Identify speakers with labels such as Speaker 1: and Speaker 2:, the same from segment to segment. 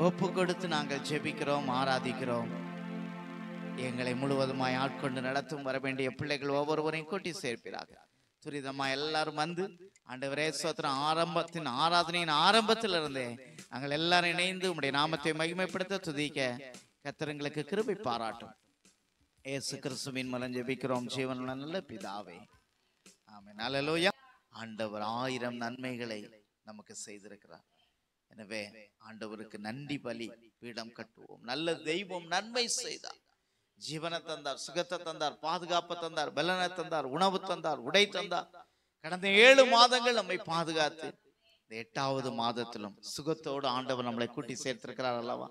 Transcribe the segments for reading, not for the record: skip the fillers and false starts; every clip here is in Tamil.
Speaker 1: ஒப்பு கொடுத்து நாங்கள் ஜெபிக்கிறோம், ஆராதிக்கிறோம். எங்களை முழுவதுமாய் ஆட்கொண்டு நடத்தும் வர வேண்டிய பிள்ளைகள் ஒவ்வொருவரையும் கூட்டி சேர்ப்பீராக. துரிதமா எல்லாரும் வந்து ஆண்டவரே ஸ்தோத்திரம். ஆராதனையின் ஆரம்பத்திலிருந்தே நாங்கள் எல்லாரும் இணைந்து உம்முடைய நாமத்தை மகிமைப்படுத்த துதிக்க கர்த்தருக்கு கிருபை பாராட்டும். இயேசு கிறிஸ்துவின் மூலம் ஜெபிக்கிறோம் ஜீவனுள்ள நல்ல பிதாவே, ஆமென். அல்லேலூயா. ஆண்டவர் 1000 நன்மைகளை நமக்கு செய்திருக்கிறார். எனவே ஆண்டவருக்கு நன்றி பலி பீடம் கட்டுவோம். நல்ல தெய்வம் நன்மை செய்தார். ஜீவனை தந்தார், சுகத்தை தந்தார், பாதுகாப்பு தந்தார், பலனை தந்தார், உணவு தந்தார், உடை தந்தார். கடந்த 7 மாதங்கள் நம்மை பாதுகாத்து இந்த 8வது மாதத்திலும் சுகத்தோடு ஆண்டவர் நம்மளை கூட்டி சேர்த்திருக்கிறார் அல்லவா?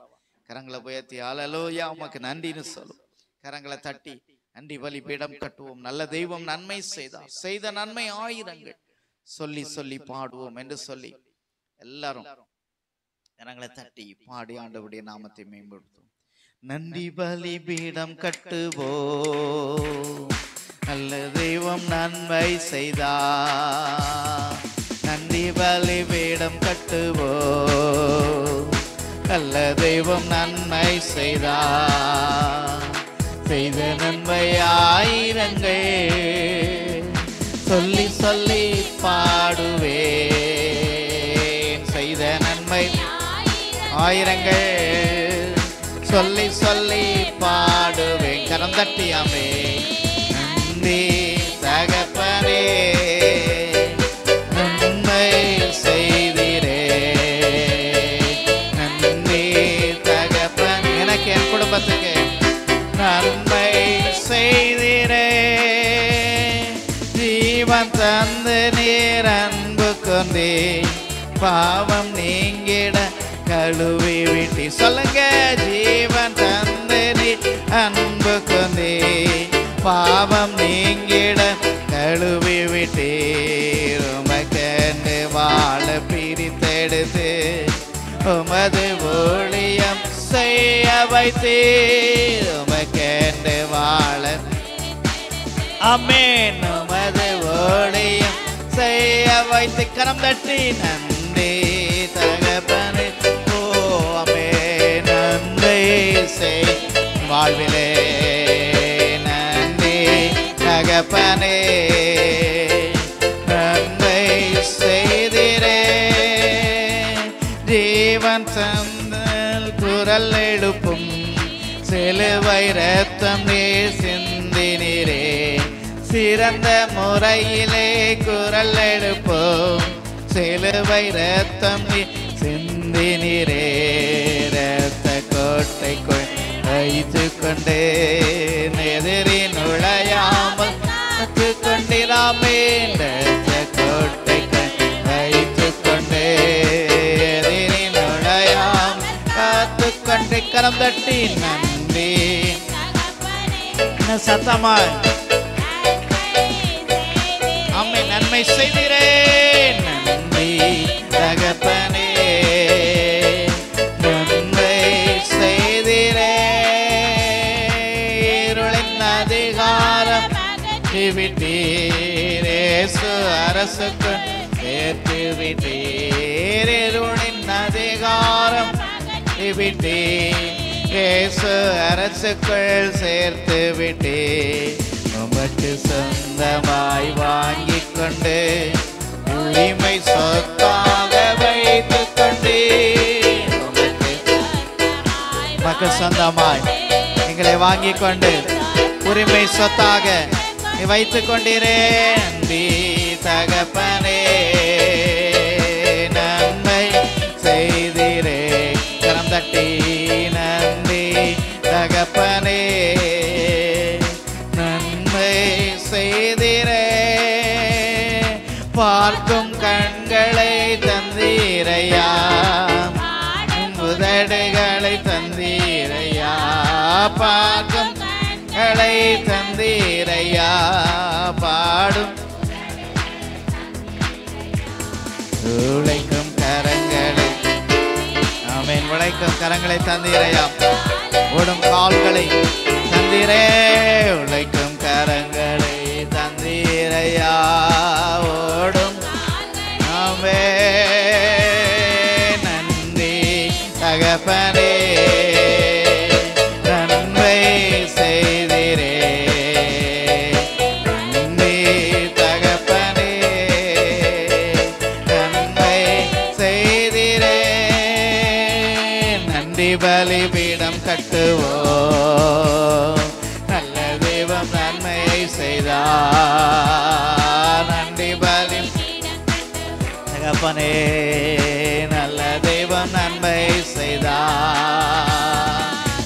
Speaker 1: கரங்களை உயர்த்தி அல்லேலூயா உமக்கு நன்றின்னு சொல்லும். கரங்களை தட்டி நன்றி பலி பீடம் கட்டுவோம். நல்ல தெய்வம் நன்மை செய்தார், செய்த நன்மை 1000 சொல்லி சொல்லி பாடுவோம் என்று சொல்லி எல்லாரும் கரங்களை தட்டி பாடி ஆண்டவருடைய நாமத்தை மேம்படுத்தும். நன்றி பலி பீடம் கட்டுவோம், நல்ல தெய்வம் நன்மை செய்தார். நன்றி பலி பீடம் கட்டுவோம், நல்ல தெய்வம் நன்மை செய்தார். செய்த நன்மை 1000 சொல்லி சொல்லி பாடுவேன். செய்த நன்மை 1000 சொல்லி சொல்லி பாடுவேன். கரம் தட்டியாமே நன்றி தகப்பனே, நன்மை செய்திரே. நன்றி தகப்பன், எனக்கு என் குடும்பத்துக்கு நன்மை செய்திரே. ஜீவன் தந்து நீர் அன்பு கொண்டே, பாவம் நீங்கிட கழுவி விட்டி. சொல்லுங்க, ஜீவன் தந்து நீ அன்பு கொண்டே, பாவம் நீங்கிட கழுவி விட்டே. உமக்கென்று வாழ பிரித்தெடுத்து உமது ஊழியம் செய்ய வைத்தீர். உமக்கென்று வாழ ஆமென் உமது ஊழியம் செய்ய வைத்து. கரம் தட்டி நன்றி தகப்பனே, ஓ ஆமென் நன்மை செய் வாழ்விலே. நன்றி தகப்பனே, நன்மை செய்திரே. ஜீவன் தந்தல் குரல் எழுப்பும், சிலுவை ரத்தம் நீர் சிந்தினீரே. சிறந்த முறையிலே குரல் எழுப்போம், சிலுவை ரத்தம் நீர் சிந்தினீரே. ரத்த கோட்டைக்குள் வைத்து கொண்டே எதிரி நுழையாமல் காத்து கொண்டிராமே. ரத்த கோட்டைக்குள் வைத்து கொண்டே எதிரி நுழையாமல் காத்து கொண்டே. கரம் தட்டி நன்றி சத்தமாய் அம்மை நன்மை செய்கிறேன். நன்றி தகப்பனே, நன்மை செய்கிறேன். இருளின் அதிகாரம் விட்டீர், இயேசு அரசுக்குள் சேர்த்து விட்டீர். இருளின் அதிகாரம் விட்டீர், இயேசு அரசுக்குள் சேர்த்து விட்டீர். உமக்கு சொந்தமாய் வாங்கிக் கொண்டு உரிமை சொத்தாக வைத்துக் கொண்டே. உமக்கு சொந்தமாய் எங்களை வாங்கிக் கொண்டு உரிமை சொத்தாக வைத்துக் கொண்டீரே. நன்றி தகப்பனே, நன்மை செய்தீரே. கரம் தட்டி நன்றி தகப்பனே, நன்மை செய்திரே. பார்க்கும் கண்களை தந்தீரையா, உதடுகளை தந்தீரையா. பார்க்கும் கண்களை தந்தீரையா, பாடும் உழைக்கும் கரங்களை, ஆமென், உழைக்கும் கரங்களை தந்தீரையா. ஓடும் கால்களை தந்தீரே, உழைக்கும் கரங்களை தந்தீரையா. ஓடும் ஆமென் நன்றி தகப்பனே. பலிபீடம் கட்டுவோம். நல்ல தெய்வம் நன்மையை செய்தார். நன்றி பலி தகப்பனே, நல்ல தெய்வம் நன்மையை செய்தார்.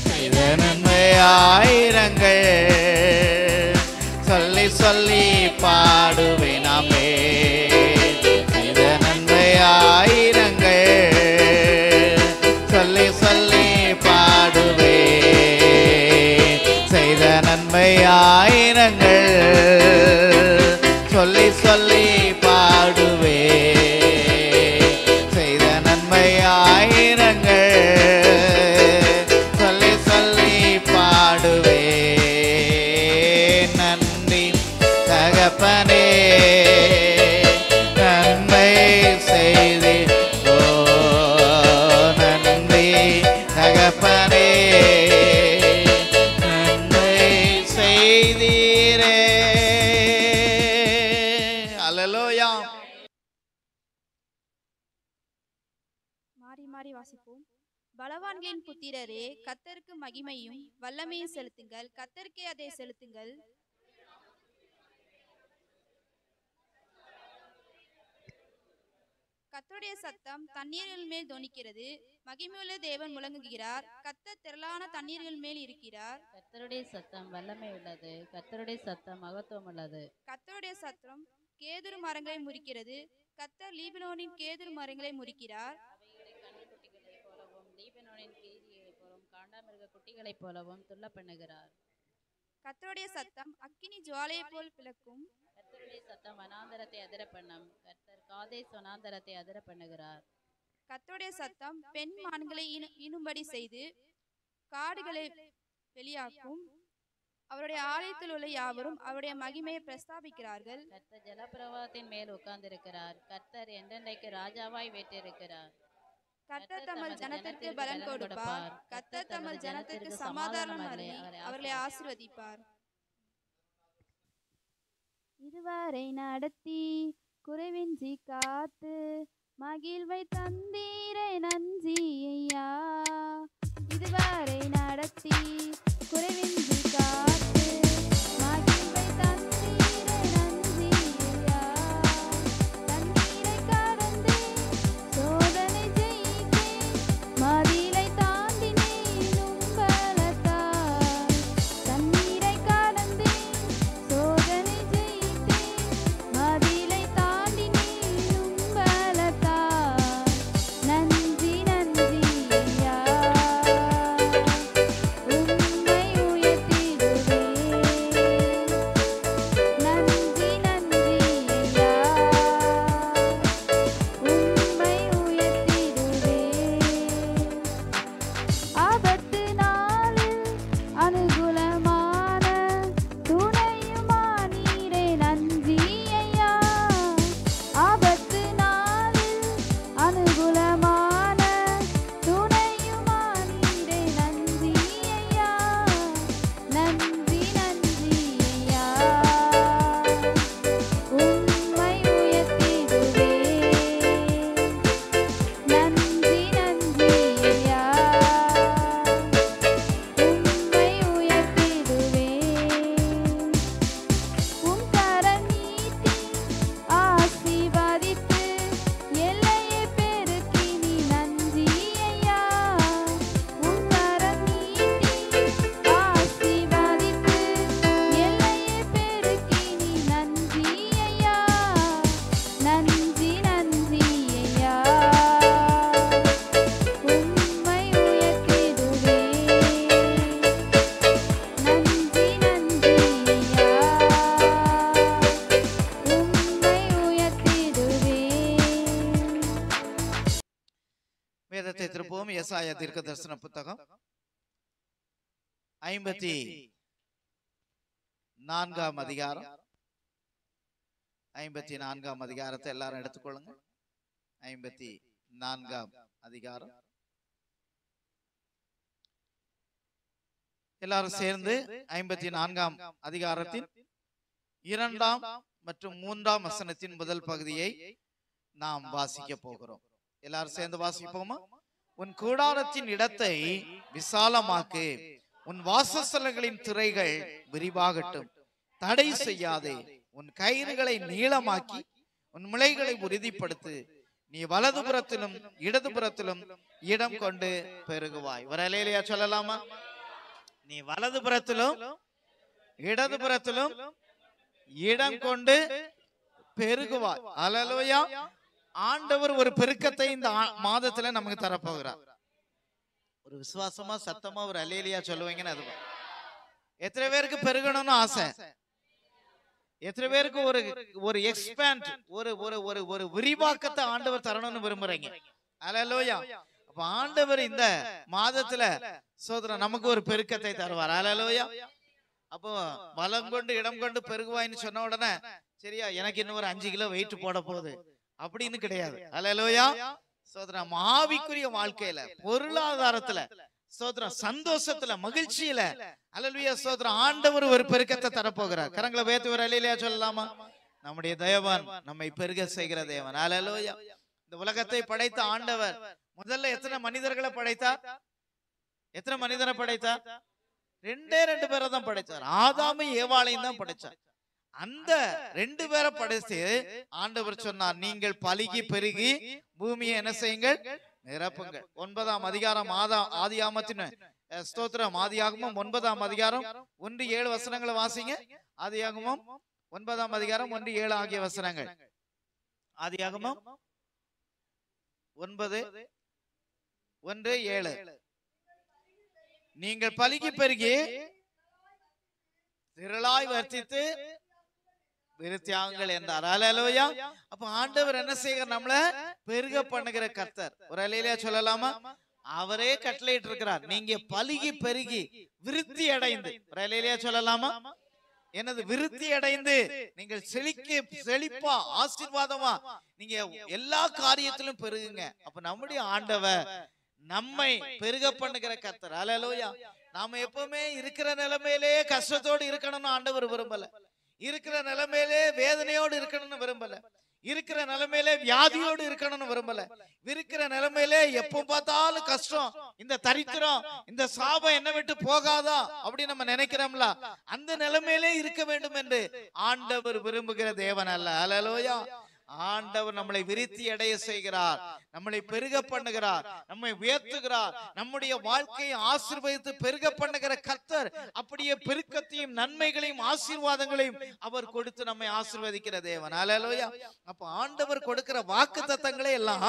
Speaker 1: செய்த நன்மை ஆயிரங்கள் சொல்லி சொல்லி பாடுவேனாமே. செய்த நன்மை ஆயிரங்கள் சொல்லி சொல்லி பாடுவே. செய்த நன்மை ஆயிரங்கள் சொல்லி சொல்லி பாடுவே. செய்த நன்மை ஆயிரங்கள் சொல்லி சொல்லி பாடுவே. நன்றி தகப்பனே, நன்மை செய்தி தகப்பனே, நன்மை செய்தீரே. அல்லேலூயா.
Speaker 2: மாறி மாறி வாசிப்போம். பலவான்களின் புத்திரரே, கர்த்தருக்கு மகிமையும் வல்லமையும் செலுத்துங்கள். கர்த்தருக்கே அதை செலுத்துங்கள். கர்த்தருடைய சத்தம் தண்ணீர்கள் மேல் தொனிக்கிறது. மகிமையுள்ள தேவன் முழங்குகிறார். கர்த்தர் திரளான தண்ணீர்கள் மேல் இருக்கிறார்.
Speaker 3: கர்த்தருடைய சத்தம் வல்லமை உள்ளது. கர்த்தருடைய சத்தம் மகத்துவம் உள்ளது.
Speaker 2: கர்த்தருடைய சத்தம் கேதுரு மரங்களை முறிக்கிறது. கர்த்தர் லீபனோனின் கேதுரு மரங்களை முறிக்கிறார்.
Speaker 3: அவைகளை கன்றுக்குட்டிகளைப் போலவும் லீபனோனின் கேதிகளைப் போலவும் காண்டாமிருக குட்டிகளைப் போலவும் துள்ள பண்ணுகிறார்.
Speaker 2: கர்த்தருடைய சத்தம் அக்கினி ஜுவாலையை போல் பிளக்கும்.
Speaker 3: கர்த்தருடைய சத்தம் வனாந்தரத்தை அதிர பண்ணும். கர்த்தர் காதேஸ் வனாந்தரத்தை அதிர பண்ணுகிறார்.
Speaker 2: கர்த்தருடைய சத்தம் பெண் மான்களை இனும்படி செய்து காடுகளை வெளியாக்கும். அவருடைய ஆலயத்தில் உள்ள யாவரும் அவருடைய மகிமையை பிரஸ்தாபிக்கிறார்கள்.
Speaker 3: கர்த்தர் ஜலப்பிரவாகத்தின் மேல் உட்கார்ந்திருக்கிறார். கர்த்தர் என்றென்றைக்கு ராஜாவாய் வீற்றிருக்கிறார்.
Speaker 2: கர்த்தர் தமது ஜனத்திற்கு பலன் கொடுப்பார். கர்த்தர் தமது ஜனத்திற்கு சமாதானம் அருளி அவர்களை ஆசீர்வதிப்பார். இதுவரை நடத்தி குறைவின்றி காத்து மகிழ்வை தந்தீரை நன்றி ஐயா. இதுவரை நடத்தி குறைவின்றி காத்து மகிழ்வை தந்தீரை நன்றி ஐயா. தண்ணீரை கடந்து சோதனை ஜெயித்தேன், மதிலை தாண்டினேன் உம்பலத்தால். தண்ணீரை கடந்து சோதனை ஜெயித்தேன், மதிலை தாண்டினேன் உம்பலத்தால். நன்றி நன்றி ஐயா, உம்மை உயர்த்திடுவேன். நன்றி நன்றி ஐயா, உம்மை உயர்த்திடுவேன். ஆபத்து நாளில் அனுகூலமான துணையுமானீரே நன்றி ஐயா. ஆபத்து நாளில் அனுகூலமான துணையுமானீரே நன்றி ஐயா. நன்றி நன்றி ஐயா, உம்மை உயர்த்திடுவேன். நன்றி நன்றி ஐயா, உம்மை உயர்த்திடுவேன். உம் கரம் நீட்டி ஆசீர்வதித்து எல்லையை பெருக்கி நீ நன்றி ஐயா. உம் கரம் நீட்டி ஆசீர்வதித்து எல்லையை பெருக்கி நீ நன்றி ஐயா. நன்றி நன்றி ஐயா, உம்மை உயர்த்திடுவேன். நன்றி நன்றி ஐயா, உம்மை உயர்த்திடுவேன்.
Speaker 1: வேதத்தை திருப்பவும். எசாயா தீர்க்கதரிசன புத்தகம் 54ஆம் அதிகாரம். 54ஆம் அதிகாரத்தை எல்லாரும் எடுத்துக்கொள்ளுங்க. 54ஆம் அதிகாரம் எல்லாரும் சேர்ந்து 54ஆம் அதிகாரத்தின் 2ஆம் மற்றும் 3ஆம் வசனத்தின் முதல் பகுதியை நாம் வாசிக்க போகிறோம். எல்லாரும் சேர்ந்து வாசிப்போமா? உன் கூடாரத்தின் இடத்தை விசாலமாக்கு, உன் வாசஸ்தலங்களின் திரைகள் விரிவாகட்டும். தடை செய்யாதே, உன் கயிறுகளை நீளமாக்கி உன் முளைகளை உறுதிப்படுத்து. நீ வலதுபுறத்திலும் இடதுபுறத்திலும் இடம் கொண்டு பெருகுவாய். ஒரு அல்லேலூயா சொல்லலாமா? நீ வலதுபுறத்திலும் இடதுபுறத்திலும் இடம் கொண்டு பெருகுவாய். அல்லேலூயா. ஆண்டவர் ஒரு பெருக்கத்தை இந்த மாதத்துல நமக்கு தரப்போகிறார். ஒரு விசுவாசமா சத்தமா ஒரு அல்லேலூயா சொல்லுவீங்கன்னு அது. எத்தனை பேருக்கு பெருகணும்னு ஆசை? எத்தனை பேருக்கு ஒரு ஒரு எக்ஸ்பேண்ட் ஒரு ஒரு ஒரு ஒரு விரிவாக்கத்தை ஆண்டவர் தரணும்னு விரும்புறீங்க? அல்லேலூயா. அப்ப ஆண்டவர் இந்த மாதத்துல சோதரன் நமக்கு ஒரு பெருக்கத்தை தருவார். அல்லேலூயா. அப்போ வலம் கொண்டு இடம் கொண்டு பெருகுவாயின்னு சொன்ன உடனே சரியா எனக்கு இன்னும் ஒரு 5 கிலோ வெயிட் போட போகுது அப்படின்னு கிடையாது. அல்லேலூயா. சோதரன் ஆவிக்குரிய வாழ்க்கையில, பொருளாதாரத்துல, சோதரன் சந்தோஷத்துல, மகிழ்ச்சியில, அல்லேலூயா சோதரன் ஆண்டவர் ஒரு பெருக்கத்தை தரப்போகிறார். கரங்களை உயர்த்தி ஒரு அல்லேலூயா சொல்லலாமா? நம்முடைய தேவன் நம்மை பெருக செய்கிற தேவன். அல்லேலூயா. இந்த உலகத்தை படைத்த ஆண்டவர் முதல்ல எத்தனை மனிதர்களை படைத்தார்? எத்தனை மனிதரை படைத்தார்? 2 பேரை தான் படைச்சார். ஆதாமும் ஏவாளையும் தான் படைச்சார். அந்த 2 பேரை படைத்து ஆண்டவர் சொன்னார், நீங்கள் பலுகி பெருகி பூமியை என்ன செய்யுங்கள்? நிரப்புங்கள். 9ஆம் அதிகாரம் ஆதியாகமத்தின் ஸ்தோத்திரம். ஆதியாகமம் 9ஆம் அதிகாரம் 1-7 வசனங்களை வாசிங்க. ஆதியாகமம் 9ஆம் அதிகாரம் 1-7 ஆகிய வசனங்கள். ஆதியாகமம் 9:1-7. நீங்கள் பலுகி பெருகி திரளாய் வர்த்தித்து விருத்தியாகுங்கள் என்றார். அல்லேலூயா. அப்ப ஆண்டவர் என்ன செய்கிற? நம்மள பெருக பண்ணுகிற கர்த்தர். ஒரு அல்லேலூயா சொல்லலாமா? அவரே கட்டளையிட்டு இருக்கிறார், நீங்க பலுகி பெருகி விருத்தி அடைந்து. ஒரு அல்லேலூயா சொல்லலாமா? என்னது? விருத்தி அடைந்து நீங்கள் செழிப்பா ஆசீர்வாதமா நீங்க எல்லா காரியத்திலும் பெருகுங்க. அப்ப நம்முடைய ஆண்டவர் நம்மை பெருக பண்ணுகிற கர்த்தர். அல்லேலூயா. நாம எப்பவுமே இருக்கிற நிலைமையிலே கஷ்டத்தோடு இருக்கணும்னு ஆண்டவர் விரும்பல. இருக்கிற நிலைமையிலே வேதனையோடு இருக்கணும்னு விரும்பல. இருக்கிற நிலைமையிலே வியாதியோடு இருக்கணும்னு விரும்பல. இருக்கிற நிலைமையிலே எப்ப பார்த்தாலும் கஷ்டம், இந்த தரித்திரம், இந்த சாபம் என்ன விட்டு போகாதா அப்படி நம்ம நினைக்கிறோம்ல, அந்த நிலைமையிலே இருக்க வேண்டும் என்று ஆண்டவர் விரும்புகிற தேவன் அல்ல. அல்லேலூயா. ஆண்டவர் நம்மளை விருத்தி அடைய செய்கிறார், நம்மளை பெருக பண்ணுகிறார், நம்மை உயர்த்துகிறார், நம்முடைய வாழ்க்கையை ஆசீர்வதித்து பெருக பண்ணுகிற கர்த்தர். அப்படியே பெருக்கத்தையும் நன்மைகளையும் ஆசீர்வாதங்களையும் அவர் கொடுத்து நம்மை ஆசீர்வதிக்கிற தேவன். அல்லேலூயா. அப்ப ஆண்டவர் கொடுக்கிற வாக்குத்தத்தங்களை எல்லாம்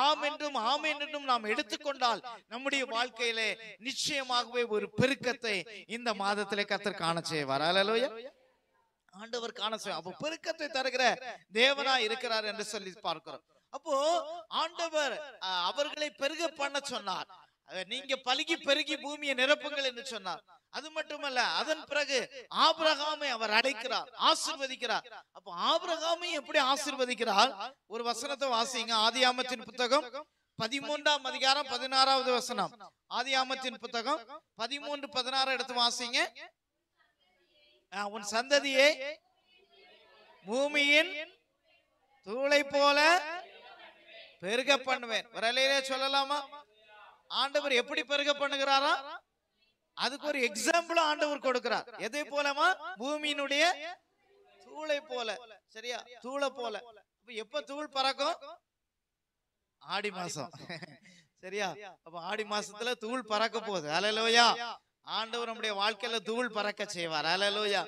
Speaker 1: ஆம் என்றும் ஆமென் என்றும் நாம் எடுத்துக்கொண்டால் நம்முடைய வாழ்க்கையிலே நிச்சயமாகவே ஒரு பெருக்கத்தை இந்த மாதத்திலே கர்த்தர் காண செய்வார். அல்லேலூயா. ஆண்டவர் காண செய்வார். அப்போ பெருக்கத்தை தருகிற தேவனா இருக்கிறார் என்று சொல்லி பார்க்கிறோம். அப்போ ஆண்டவர் அவர்களை பெருக பண்ண சொன்னார். நீங்க பலுகி பெருகி பூமியை நிரப்புங்கள் என்று சொன்னார். அது மட்டுமல்ல, அதன் பிறகு ஆபிரகாமை அவர் அழைக்கிறார், ஆசீர்வதிக்கிறார். அப்போ ஆபிரகாமை எப்படி ஆசீர்வதிக்கிறார்? ஒரு வசனத்தை வாசிங்க. ஆதியாகமத்தின் புத்தகம் 13ஆம் அதிகாரம் 16வது வசனம். ஆதியாகமத்தின் புத்தகம் 13:16 எடுத்து வாசிங்க. உன் சந்ததியை பூமியின் தூளை போல பெருக பண்ணுவேன். ஒரு அல்லேலூயா சொல்லலாமா? ஆண்டவர் எப்படி பெருக பண்ணுகிறாரா? அதுக்கு ஒரு எக்ஸாம்பிள் ஆண்டவர் கொடுக்கிறார். எதை போலமா? பூமியினுடைய தூளை போல. சரியா? தூளை போல. எப்ப தூள் பறக்கும்? ஆடி மாசம். சரியா? அப்ப ஆடி மாசத்துல தூள் பறக்க போகுது. அல்லேலூயா. ஆண்டவர் நம்முடைய வாழ்க்கையில தூள் பறக்க செய்வார். அல்லேலூயா.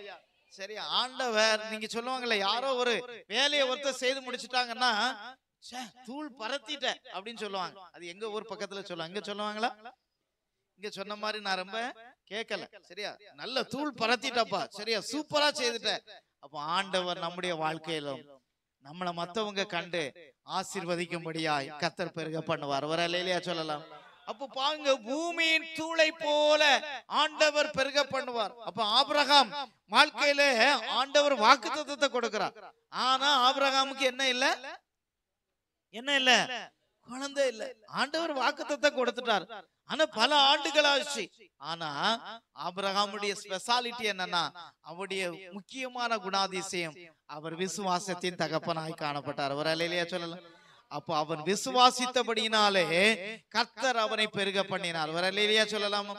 Speaker 1: சரி, ஆண்டவர் நீங்க சொல்லுவாங்கல்ல, யாரோ ஒரு வேலையை ஒருத்தர் செய்து முடிச்சுட்டாங்கன்னா தூள் பறத்திட்ட அப்படின்னு சொல்லுவாங்க. அது எங்க ஊர் பக்கத்துல சொல்லுவாங்க. இங்க சொல்லுவாங்களா? இங்க சொன்ன மாதிரி நான் ரொம்ப கேட்கல. சரியா? நல்ல தூள் பறத்திட்டப்பா, சரியா, சூப்பரா செய்துட்ட. அப்ப ஆண்டவர் நம்முடைய வாழ்க்கையிலும் நம்மளை மத்தவங்க கண்டு ஆசீர்வதிக்கும்படியாய் கர்த்தர் பெருக பண்ணுவார். ஒரு அல்லேலூயா சொல்லலாம். அப்ப பாருங்க, பூமியின் தூளை போல ஆண்டவர் பெருக பண்ணுவார். அப்ப ஆபிரகாம் வாழ்க்கையில ஆண்டவர் வாக்குத்தத்தத்தை கொடுக்கிறார். ஆனா ஆபிரகாமுக்கு என்ன இல்ல? என்ன இல்ல? குழந்தை இல்ல. ஆண்டவர் வாக்குத்தத்தத்தை கொடுத்துட்டார். ஆனா பல ஆண்டுகள் ஆச்சு. ஆனா ஆபிரகாமுடைய ஸ்பெஷாலிட்டி என்னன்னா, அவருடைய முக்கியமான குணாதிசயம், அவர் விசுவாசத்தின் தகப்பனாய் காணப்பட்டார். ஒரு அல்லேலூயா சொல்லலாம். அப்போ அவன் விசுவாசித்தபடியினாலே கர்த்தர் அவனை பெருக பண்ணினார். ஒரு அல்லேலூயா சொல்லலாமா?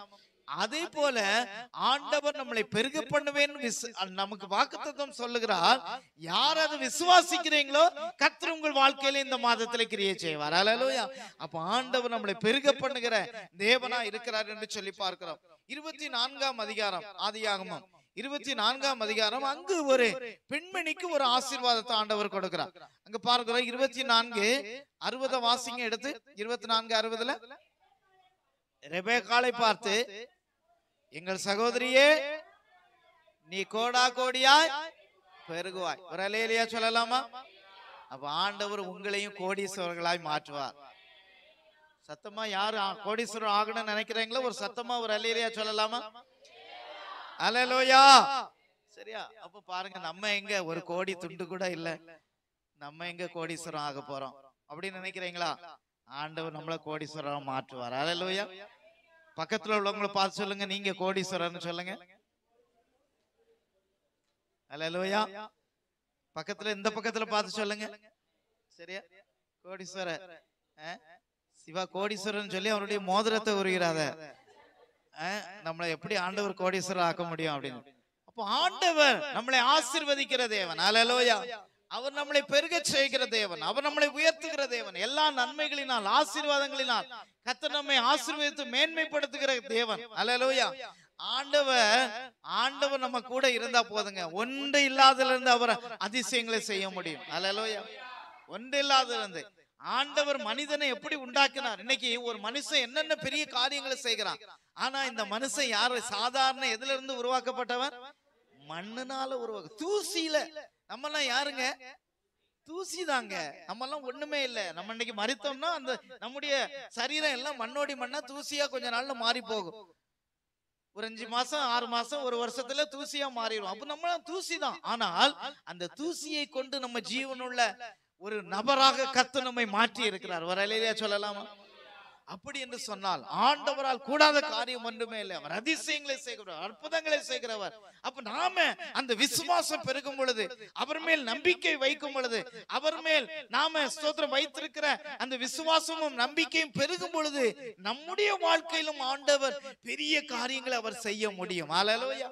Speaker 1: அதே போல ஆண்டவர் நம்மளை பெருக பண்ணுவேன் நமக்கு வாக்குத்தத்தம் சொல்லுகிறார். யார் அதை விசுவாசிக்கிறீங்களோ கர்த்தர் உங்கள் வாழ்க்கையில இந்த மாதத்துல கிரியை செய்வார். அல்லேலூயா. அப்ப ஆண்டவர் நம்மளை பெருக பண்ணுகிற தேவனா இருக்கிறார் என்று சொல்லி பார்க்கிறோம். 24ஆம் அதிகாரம் ஆதியாகமம் 24ஆம் அதிகாரம், அங்கு ஒரு பெண்மணிக்கு ஒரு ஆசீர்வாதத்தை ஆண்டவர் கொடுக்கிறார். அங்க பார்க்கிறோம் 24:60 வாசிங்க எடுத்து. 24:60 ரெபெக்காளை பார்த்து, எங்கள் சகோதரியே நீ கோடா கோடியாய் பெருகுவாய். ஒரு அல்லேலூயா சொல்லலாமா? அப்ப ஆண்டவர் உங்களையும் கோடீஸ்வரர்களாய் மாற்றுவார். சத்தமா யாரு கோடீஸ்வரர் ஆகணும்னு நினைக்கிறீங்களோ ஒரு சத்தமா ஒரு அல்லேலூயா சொல்லலாமா? அல்லேலூயா. சரியா? அப்ப பாருங்க, நம்ம எங்க ஒரு கோடி துண்டு கூட இல்ல, நம்ம எங்க கோடீஸ்வரம் ஆக போறோம் அப்படின்னு நினைக்கிறீங்களா? ஆண்டவர் நம்மள கோடீஸ்வரரா மாற்றுவார். அல்லேலூயா. பக்கத்துல உள்ளவங்களை பார்த்து சொல்லுங்க, நீங்க கோடீஸ்வரர்னு சொல்லுங்க. அல்லேலூயா. பக்கத்துல இந்த பக்கத்துல பார்த்து சொல்லுங்க. சரியா? கோடீஸ்வரர் சிவா கோடீஸ்வரன் சொல்லி அவருடைய மோதிரத்தை உருகிறாத. நம்மளை எப்படி ஆண்டவர் கோடீஸ்வரர் ஆக்க முடியும் அப்படின்னு. அப்போ ஆண்டவர் நம்மளை ஆசீர்வதிக்கிற தேவன். அல்லேலூயா. அவர் நம்மளை பெருக செய்கிற தேவன். அவர் நம்மளை உயர்த்துகிற தேவன். எல்லா நன்மைகளினால் ஆசீர்வாதங்களினால் கர்த்தர் நம்மை ஆசீர்வதித்து மேன்மைப்படுத்துகிற தேவன். அல்லேலூயா. ஆண்டவர் நம்ம கூட இருந்தா போதுங்க. ஒன்று இல்லாதல இருந்து அவர் அதிசயங்களை செய்ய முடியும். அல்லேலூயா. ஒன்று இல்லாதல இருந்து ஆண்டவர் மனிதனை எப்படி உண்டாக்கினார். இன்னைக்கு ஒரு மனுஷன் என்னென்ன பெரிய காரியங்களை செய்கிறான். ஆனா இந்த மனுஷன் யாரு? சாதாரண எதுல இருந்து உருவாக்கப்பட்டவன்? மண்ணுனால உருவாக்க. தூசியில. நம்ம எல்லாம் யாருங்க? தூசி தாங்க. நம்ம எல்லாம் ஒண்ணுமே இல்ல. நம்ம இன்னைக்கு மரித்தோம்னா அந்த நம்முடைய சரீரம் எல்லாம் மண்ணோடி மண்ணா தூசியா கொஞ்ச நாள்ல மாறி போகும். ஒரு 5 மாசம் 6 மாசம் ஒரு வருஷத்துல தூசியா மாறிடும். அப்ப நம்ம தூசி தான். ஆனால் அந்த தூசியை கொண்டு நம்ம ஜீவனுள்ள ஒரு நபராக கர்த்தர் நம்மை மாற்றி இருக்கிறார். ஒரு அல்லேலூயா சொல்லலாமா? அப்படி என்று சொன்னால் ஆண்டவரால் கூடாத காரியம் ஒன்றுமே இல்லை. அவர் அதிசயங்களை செய்கிறவர், அற்புதங்களை செய்கிறவர். அப்ப நாம அந்த விசுவாசம் பெருகும் பொழுது, அவர் மேல் நம்பிக்கை வைக்கும் பொழுது, அவர் மேல் நாம ஸ்தோத்திரம் வைத்திருக்கிற அந்த விசுவாசமும் நம்பிக்கையும் பெருகும் பொழுது நம்முடைய வாழ்க்கையிலும் ஆண்டவர் பெரிய காரியங்களை அவர் செய்ய முடியும். அல்லேலூயா.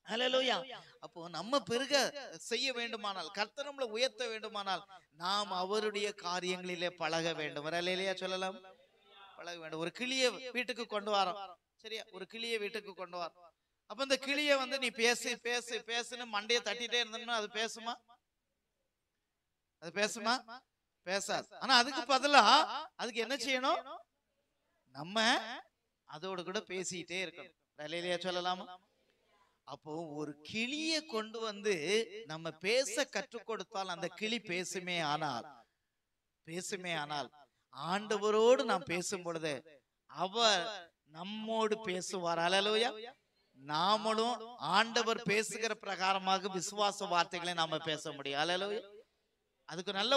Speaker 1: அல்லேலூயா. அப்போ நம்ம பெருக செய்ய வேண்டுமானால், கர்த்தர் நம்மளை உயர்த்த வேண்டுமானால் நாம் அவருடைய காரியங்களிலே பழக வேண்டும். அல்லேலூயா சொல்லலாம். பழக வேண்டும். ஒரு கிளியை வீட்டுக்கு கொண்டு வரோம். சரியா? ஒரு கிளியை வீட்டுக்கு கொண்டு வரோம். அப்ப இந்த கிளியை நீ பேசு பேசு பேசுன்னு மண்டையை தட்டிட்டே இருந்தோம்னா அது பேசுமா? அது பேசுமா? பேசாது. ஆனா அதுக்கு பதிலா அதுக்கு என்ன செய்யணும்? நம்ம அதோட கூட பேசிட்டே இருக்கணும். அல்லேலூயா சொல்லலாமா? அப்போ ஒரு கிளியை கொண்டு நம்ம பேச கற்றுக் கொடுத்தால் அந்த கிளி பேசுமே ஆனால் ஆண்டவரோடு நாம் பேசும் பொழுது அவர் நம்மோடு பேசுவார். அல்லேலூயா. நாமளும் ஆண்டவர் பேசுகிற பிரகாரமாக விசுவாச வார்த்தைகளை நாம பேச முடியும். அல்லேலூயா. அதுக்கு நல்ல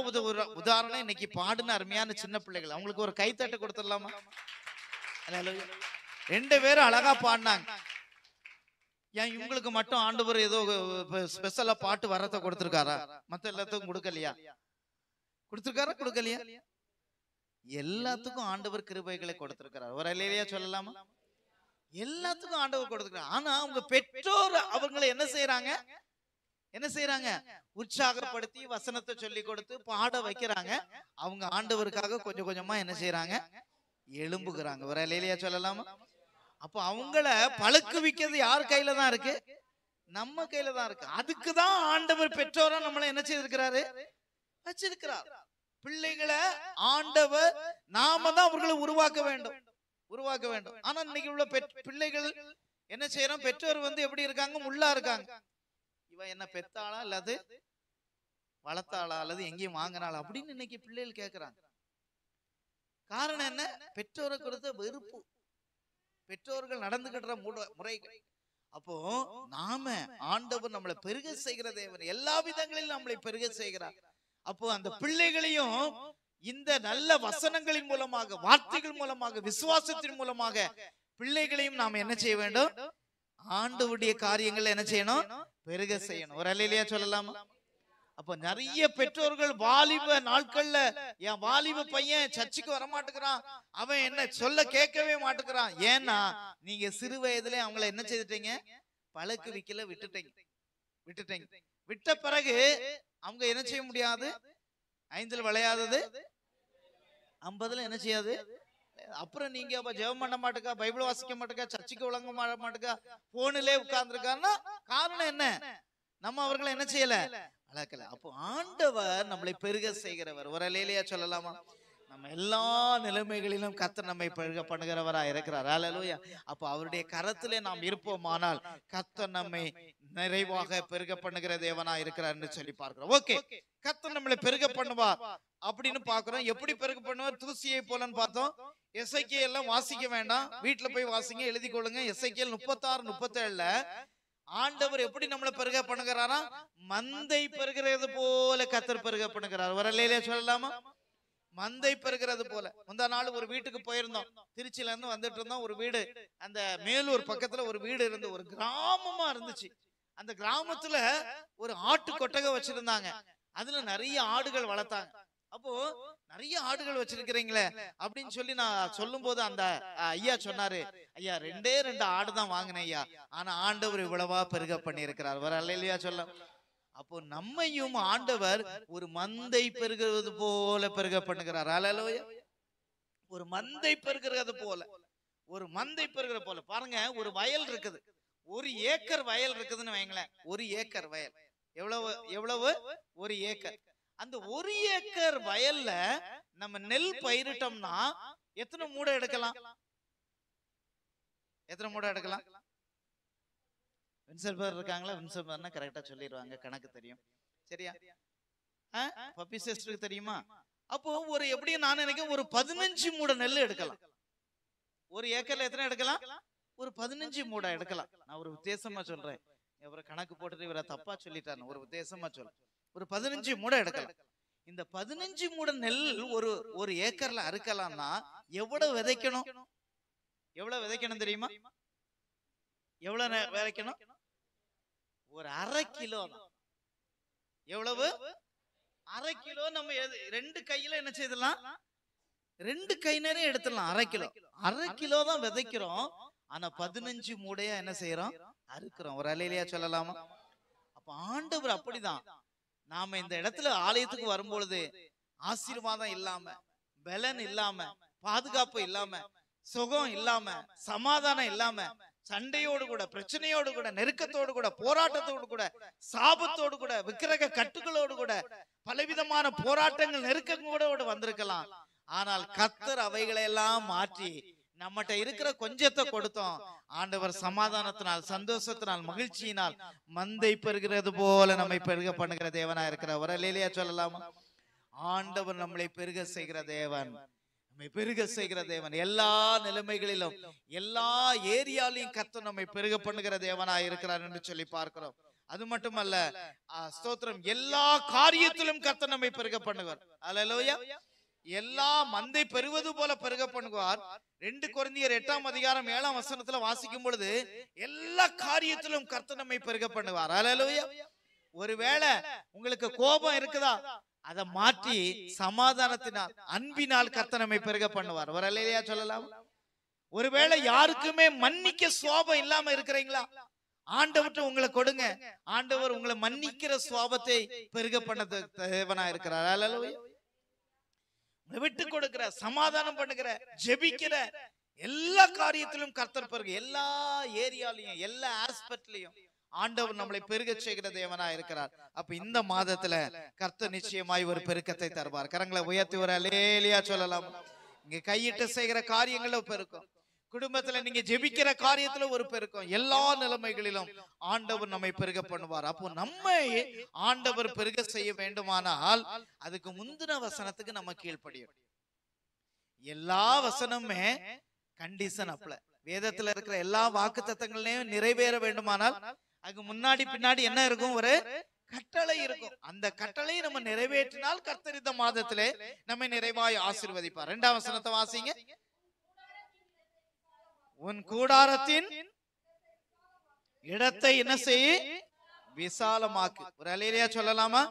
Speaker 1: உதாரணம் இன்னைக்கு பாடுன அருமையான சின்ன பிள்ளைகள். அவங்களுக்கு ஒரு கைத்தட்டு கொடுத்துடலாமா? அல்லேலூயா. 2 பேரும் அழகா பாடினாங்க. ஏன் இவங்களுக்கு மட்டும் ஆண்டவர் ஏதோ ஸ்பெஷலா பாட்டு வரத்தை கொடுத்திருக்காரா? மத்த எல்லாத்துக்கும் கொடுக்கலையா? கொடுத்திருக்காரா? கொடுக்கலையா? எல்லாத்துக்கும் ஆண்டவர் கிருபைகளை கொடுத்திருக்கிறார். ஒரு அல்லேலூயா சொல்லலாமா? எல்லாத்துக்கும் ஆண்டவர் கொடுத்திருக்கிறார். ஆனா அவங்க பெற்றோர் அவங்களை என்ன செய்யறாங்க? உற்சாகப்படுத்தி வசனத்தை சொல்லி கொடுத்து பாட வைக்கிறாங்க. அவங்க ஆண்டவருக்காக கொஞ்சம் கொஞ்சமா என்ன செய்யறாங்க? எழும்புகிறாங்க. ஒரு அல்லேலூயா சொல்லலாமா? அப்ப அவங்கள பழுக்குவிக்கிறது யார் கையில தான் இருக்கு? நம்ம கையில தான் இருக்கு. அதுக்குதான் ஆண்டவர் பெற்றோரா நம்மள என்ன செய்திருக்கிறாரு? வச்சிருக்கிறார். பிள்ளைகளை ஆண்டவர் நாம தான் அவர்களை உருவாக்க வேண்டும். ஆனா இன்னைக்கு உள்ள பிள்ளைகள் என்ன செய்யறோம்? பெற்றோர் எப்படி இருக்காங்க? முள்ளா இருக்காங்க. இவ என்ன பெத்தாளா அல்லது வளர்த்தாளா அல்லது எங்கேயும் வாங்கினாளா அப்படின்னு இன்னைக்கு பிள்ளைகள் கேட்கிறாங்க. காரணம் என்ன? பெற்றோரை கொடுத்த வெறுப்பு, பெற்றோர்கள் நடந்துகிற முறைகள். அப்போ நாம ஆண்டவர் நம்மளை பெருக செய்கிற தேவன், எல்லா விதங்களிலும் நம்மளை பெருக செய்கிறார். அப்போ அந்த பிள்ளைகளையும் இந்த நல்ல வசனங்களின் மூலமாக, வார்த்தைகள் மூலமாக, விசுவாசத்தின் மூலமாக பிள்ளைகளையும் நாம் என்ன செய்ய வேண்டும்? ஆண்டவருடைய காரியங்கள் என்ன செய்யணும்? பெருக செய்யணும். ஒரு அல்லேலூயா சொல்லலாமா? அப்ப நிறைய பெற்றோர்கள் வாலிப நாட்கள்ல என் வாலிப பையன் சர்ச்சுக்கு வரமாட்டேங்கிறான், அவன் என்ன சொல்ல கேட்கவே மாட்டேங்கிறான். ஏன்னா நீங்க சிறு வயதுல அவங்கள என்ன செய்துட்டீங்க? பழக்கு விக்கல விட்டுட்டீங்க. விட்ட பிறகு அவங்க என்ன செய்ய முடியாது? 5 விளையாதது 50 என்ன செய்யாது? அப்புறம் நீங்க அப்ப ஜெபம் பண்ண மாட்டேக்கா, பைபிள் வாசிக்க மாட்டேக்கா, சர்ச்சுக்கு விளங்க மாட்டேக்கா, போனிலே உட்கார்ந்துருக்காருன்னா காரணம் என்ன? நம்ம அவர்களை என்ன செய்யல? வளர்க்கல. அப்போ ஆண்டவர் நம்மளை பெருக செய்கிறவர். ஒரு அல்லேலூயா சொல்லலாமா? நம்ம எல்லா நிலைமைகளிலும் கர்த்தர் நம்மை பெருக பண்ணுகிறவரா இருக்கிறார். அல்லேலூயா. அப்போ அவருடைய கரத்திலே நாம் இருப்போமானால் கர்த்தர் நம்மை நிறைவாக பெருக பண்ணுகிற தேவனா இருக்கிறார் என்று சொல்லி பார்க்கிறோம். ஓகே, கர்த்தர் நம்மளை பெருக பண்ணுவார் அப்படின்னு பாக்குறோம். எப்படி பெருக பண்ணுவார்? தூசியை போலன்னு பார்த்தோம். எசேக்கியேல் எல்லாம் வாசிக்க வேண்டாம், வீட்டுல போய் வாசிங்க, எழுதி கொள்ளுங்க. எசேக்கியேல் 36-37 ஆண்டவர் எப்படி நம்மளை பெருக பண்ணுகிறாரா? மந்தை பெருகிறது போல கர்த்தர் பெருக பண்ணுகிறார். ஒரு அல்லேலூயா சொல்லலாமா? மந்தை பெருகிறது போல. முந்தா நாள் ஒரு வீட்டுக்கு போயிருந்தோம், திருச்சியில இருந்து வந்துட்டு இருந்தோம். ஒரு வீடு, அந்த மேலூர் பக்கத்துல ஒரு வீடு இருந்து, ஒரு கிராமமா இருந்துச்சு. அந்த கிராமத்துல ஒரு ஆட்டு கொட்டகை வச்சிருந்தாங்க. அதுல நிறைய ஆடுகள் வளர்த்தாங்க. அப்போ நிறைய ஆடுகள் வச்சிருக்கிறீங்களே அப்படின்னு சொல்லி நான் சொல்லும் போது அந்த ஐயா சொன்னாரு, ஐயா 2 ஆடு தான் வாங்கினேன் ஐயா, ஆனா ஆண்டவர் இவ்வளவா பெருக பண்ணி இருக்கிறார். வர அல்லேலூயா சொல்ல. அப்போ நம்மையும் ஆண்டவர் ஒரு மந்தை பெருகிறது போல பெருக பண்ணுகிறார். அல்லேலூயா. ஒரு மந்தை பெருகிறது போல, ஒரு மந்தை பெருகிற போல. பாருங்க, ஒரு வயல் இருக்குது, 1 ஏக்கர் வயல் இருக்குதுன்னு வைங்களேன். 1 ஏக்கர் வயல் எவ்வளவு? 1 ஏக்கர். அந்த 1 ஏக்கர் வயல்ல நம்ம நெல் பயிரிட்டோம்னா எத்தனை மூடை எடுக்கலாம்? எத்தனை மூடை எடுக்கலாம்? வின்சர் பேர் இருக்காங்களா? வின்சர் பேர்னா கரெக்டா சொல்லிடுவாங்க, கணக்கு தெரியும். சரியா? பப்பி சிஸ்டருக்கு தெரியுமா? அப்போ ஒரு எப்படி நான் நினைக்கிறேன், ஒரு 15 மூடை நெல் எடுக்கலாம். 1 ஏக்கர்ல எத்தனை எடுக்கலாம்? ஒரு 15 மூடை எடுக்கலாம். நான் ஒரு உத்தேசமா சொல்றேன், இவரை கணக்கு போட்டுட்டு இவரை தப்பா சொல்லிட்டாரு. ஒரு உத்தேசமா சொல்றேன், ஒரு 15 மூடை எடுக்கலாம். இந்த 15 மூடை நெல் ஒரு ஏக்கர்ல அறுக்கலாம்னா எவ்வளவு விதைக்கணும்? எவ்வளவு விதைக்கணும் தெரியுமா? எவ்வளவு விதைக்கணும்? ஒரு 1/2 கிலோ தான். எவ்வளவு? 1/2 கிலோ. நம்ம 2 கையில என்ன செய்யலாம்? 2 கை நிறைய எடுத்துடலாம். 1/2 கிலோ. 1/2 கிலோ தான் விதைக்கிறோம், ஆனா 15 மூடையா என்ன செய்யறோம்? அறுக்கிறோம். ஒரு அல்லேலூயா சொல்லலாமா? அப்ப ஆண்டவர் அப்படிதான். நாம இந்த இடத்துல ஆலயத்துக்கு வரும்பொழுது ஆசீர்வாதம் இல்லாம, பலன் இல்லாம, பாதுகாப்பு இல்லாம, சுகம் இல்லாம, சமாதானம் இல்லாம, சண்டையோடு கூட, பிரச்சனையோடு கூட, நெருக்கத்தோடு கூட, போராட்டத்தோடு கூட, சாபத்தோடு கூட, விக்கிரக கட்டுகளோடு கூட, பலவிதமான போராட்டங்கள் நெருக்கங்களோடு வந்திருக்கலாம். ஆனால் கர்த்தர் அவைகளை எல்லாம் மாற்றி நம்மகிட்ட இருக்கிற கொஞ்சத்தை கொடுத்தோம். ஆண்டவர் சமாதானத்தினால், சந்தோஷத்தினால், மகிழ்ச்சியினால் மந்தை பெருகிறது போல நம்மை பெருக பண்ணுகிற தேவனா இருக்கிற ஒரு அல்லேலூயா சொல்லலாமா? ஆண்டவர் நம்மளை பெருக செய்கிற தேவன், நம்மை பெருக செய்கிற தேவன். எல்லா நிலைமைகளிலும், எல்லா ஏரியாலையும் கர்த்தர் நம்மை பெருக பண்ணுகிற தேவனா இருக்கிறார் என்று சொல்லி பார்க்கிறோம். அது மட்டுமல்ல, ஸ்தோத்திரம், எல்லா காரியத்திலும் கர்த்தர் நம்மை பெருக பண்ணுவார். அல்லேலூயா. எல்லா மந்தை பெறுவது போல பெருக பண்ணுவார். 2 கொரிந்தியர் 8ஆம் அதிகாரம் 7ஆம் வசனத்துல வாசிக்கும் பொழுது எல்லா காரியத்திலும் கர்த்தர் நம்மை பெருக பண்ணுவார். அல்லேலூயா. ஒருவேளை உங்களுக்கு கோபம் இருக்குதா, அதை மாற்றி சமாதானத்தினால், அன்பினால் கர்த்தர் நம்மை பெருக பண்ணுவார். ஒரு அல்லேலூயா சொல்லலாம். ஒருவேளை யாருக்குமே மன்னிக்க சுவாபம் இல்லாம இருக்கிறீங்களா, ஆண்டவர்கிட்ட உங்களை கொடுங்க. ஆண்டவர் உங்களை மன்னிக்கிற சுவாபத்தை பெருக பண்ண தேவனா இருக்கிறார். அல்லேலூயா. விட்டு கொடுக்கிற, சமாதானம் பண்ணுகிற, ஜெபிக்கிற, எல்லா காரியத்திலும் கர்த்தர் பெருக, எல்லா ஏரியாலையும், எல்லா ஆஸ்பெக்ட்லயும் ஆண்டவர் நம்மளை பெருக செய்கிற தேவனா இருக்கிறார். அப்ப இந்த மாதத்துல கர்த்தர் நிச்சயமாய் ஒரு பெருக்கத்தை தருவார். கரங்களை உயர்த்தி ஒரு அல்லேலூயா சொல்லலாம். இங்க கையிட்டு செய்கிற காரியங்கள பெருக்கும், குடும்பத்துல நீங்க ஜெபிக்கிற காரியத்துல ஒரு பெருக்கம், எல்லா நிலைமைகளிலும் ஆண்டவர் நம்மை பெருக பண்ணுவார். அப்போ நம்மை ஆண்டவர் பெருக செய்ய வேண்டுமானால் அதுக்கு முந்தின வசனத்துக்கு நம்ம கீழ்ப்படியும். எல்லா வசனமே கண்டிஷன் அப்ளை. வேதத்துல இருக்கிற எல்லா வாக்கு தத்தங்களையும் நிறைவேற வேண்டுமானால் அதுக்கு முன்னாடி பின்னாடி என்ன இருக்கும்? ஒரு கட்டளை இருக்கும். அந்த கட்டளையை நம்ம நிறைவேற்றினால் கர்த்தர் இந்த மாதத்திலே நம்மை நிறைவாய் ஆசீர்வதிப்பார். 2ஆம் வசனத்தை வாசிங்க. உன் கூடாரத்தின் இடத்தை என்ன செய்ய? விசாலமாக்கு. ஒரு அல்லேலூயா சொல்லலாமா?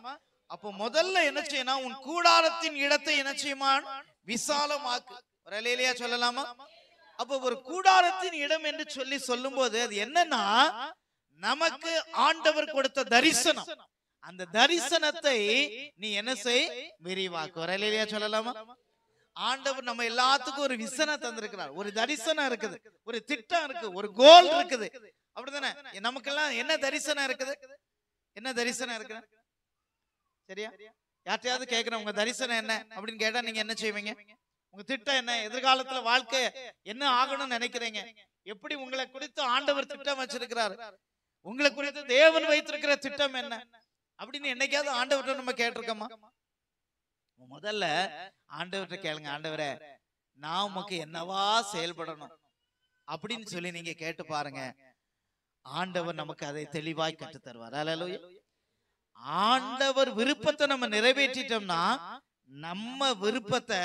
Speaker 1: அப்போ முதல்ல என்ன செய்யணும், உன் கூடாரத்தின் இடத்தை என்ன செய்யுமான், விசாலமாக்கு. ஒரு அல்லேலூயா சொல்லலாமா? அப்போ ஒரு கூடாரத்தின் இடம் என்று சொல்லும் போது அது என்னன்னா, நமக்கு ஆண்டவர் கொடுத்த தரிசனம். அந்த தரிசனத்தை நீ என்ன செய், விரிவாக்கு. ஒரு அல்லேலூயா சொல்லலாமா? ஆண்டவர் நம்ம எல்லாத்துக்கும் ஒரு விசனம் தந்திருக்கிறார், ஒரு தரிசனம் இருக்குது, ஒரு திட்டம் இருக்கு, ஒரு கோல் இருக்குது. அப்படிதானே? நமக்கெல்லாம் என்ன தரிசனம் இருக்குது? என்ன தரிசனம் இருக்குது? சரியா? யார்ட்டையாவது கேட்கிறேன், உங்க தரிசனம் என்ன அப்படின்னு கேட்டா நீங்க என்ன செய்வீங்க? உங்க திட்டம் என்ன? எதிர்காலத்துல வாழ்க்கை என்ன ஆகணும்னு நினைக்கிறீங்க? எப்படி உங்களை குறித்து ஆண்டவர் திட்டம் வச்சிருக்கிறார்? உங்களை குறித்து தேவன் வைத்திருக்கிற திட்டம் என்ன அப்படின்னு என்னைக்காவது ஆண்டவர்கிட்ட நம்ம கேட்டிருக்கோமா? முதல்ல ஆண்டவர்கிட்ட கேளுங்க, ஆண்டவரே நான் உமக்கு என்னவா செயல்படணும் அப்படின்னு சொல்லி நீங்க கேட்டு பாருங்க. ஆண்டவர் நமக்கு அதை தெளிவாய் கற்று தருவார். அல்லேலூயா. ஆண்டவர் விருப்பத்தை நம்ம நிறைவேற்றிட்டோம்னா, நம்ம விருப்பத்தை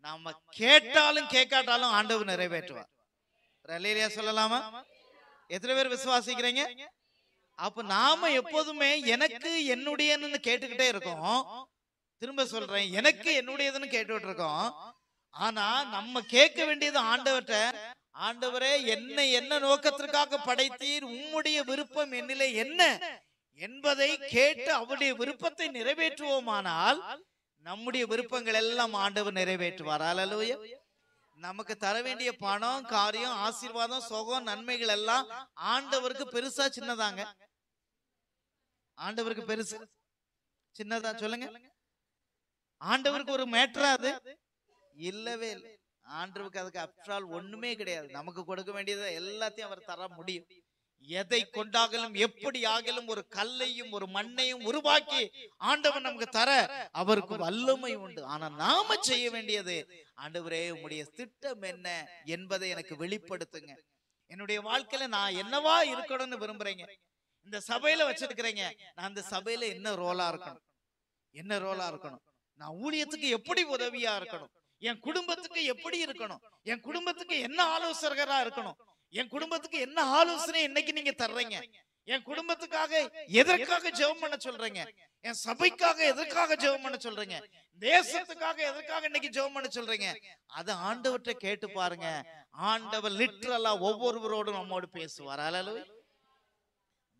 Speaker 1: நாம கேட்டாலும் கேட்காட்டாலும் ஆண்டவர் நிறைவேற்றுவார். அல்லேலூயா சொல்லலாமா? எத்தனை பேர் விசுவாசிக்கிறீங்க? அப்ப நாம எப்போதுமே எனக்கு என்னுடையன்னு கேட்டுக்கிட்டே இருக்கோம். திரும்ப சொல்றேன், எனக்கு என்னுடையதுன்னு கேட்டுட்டு இருக்கோம். ஆனா நம்ம கேட்க வேண்டியது ஆண்டவர்கிட்ட, ஆண்டவரே என்னை என்ன நோக்கத்திற்காக படைத்தீர், உம்முடைய விருப்பம் என்னிலே என்ன என்பதை கேட்டு அவருடைய விருப்பத்தை நிறைவேற்றுவோமானால் நம்முடைய விருப்பங்கள் எல்லாம் ஆண்டவர் நிறைவேற்றுவார். அல்லேலூயா. நமக்கு தர வேண்டிய பணம், காரியம், ஆசீர்வாதம், சுகம், நன்மைகள் எல்லாம் ஆண்டவருக்கு பெருசா சின்னதாங்க? ஆண்டவருக்கு பெருசு சின்னதா? சொல்லுங்க. ஆண்டவருக்கு ஒரு மேட்டரா அது? இல்லவே இல்லை. ஆண்டவருக்கு அதுக்கு அப்டால் ஒண்ணுமே கிடையாது. நமக்கு கொடுக்க வேண்டியதை எல்லாத்தையும் அவர் தர முடியும். எதை கொண்டாகலும் எப்படி ஆகலும் ஒரு கல்லையும் ஒரு மண்ணையும் உருவாக்கி ஆண்டவர் நமக்கு தர அவருக்கு வல்லமை உண்டு. ஆனா நாம செய்ய வேண்டியது, ஆண்டவரே உம்முடைய திட்டம் என்ன என்பதை எனக்கு வெளிப்படுத்துங்க. என்னுடைய வாழ்க்கையில நான் என்னவா இருக்கணும்னு விரும்புறேங்க? இந்த சபையில வச்சிருக்கிறேங்க, நான் இந்த சபையில என்ன ரோலா இருக்கணும்? என்ன ரோலா இருக்கணும்? நான் ஊழியத்துக்கு எப்படி உதவியா இருக்கணும்? என் குடும்பத்துக்கு எப்படி இருக்கணும்? என் குடும்பத்துக்கு என்ன ஆலோசகரா இருக்கணும்? என் குடும்பத்துக்கு என்ன ஆலோசனை இன்னைக்கு நீங்க தர்றீங்க? என் குடும்பத்துக்காக எதற்காக ஜெபம் பண்ண சொல்றீங்க? என் சபைக்காக எதற்காக ஜெபம் பண்ண சொல்றீங்க? தேசத்துக்காக எதற்காக இன்னைக்கு ஜெபம் பண்ண சொல்றீங்க? அதை ஆண்டவர்கிட்ட கேட்டு பாருங்க. ஆண்டவர் லிட்டரலா ஒவ்வொருவரோடும் நம்மோடு பேசுவார். அல்லேலூயா.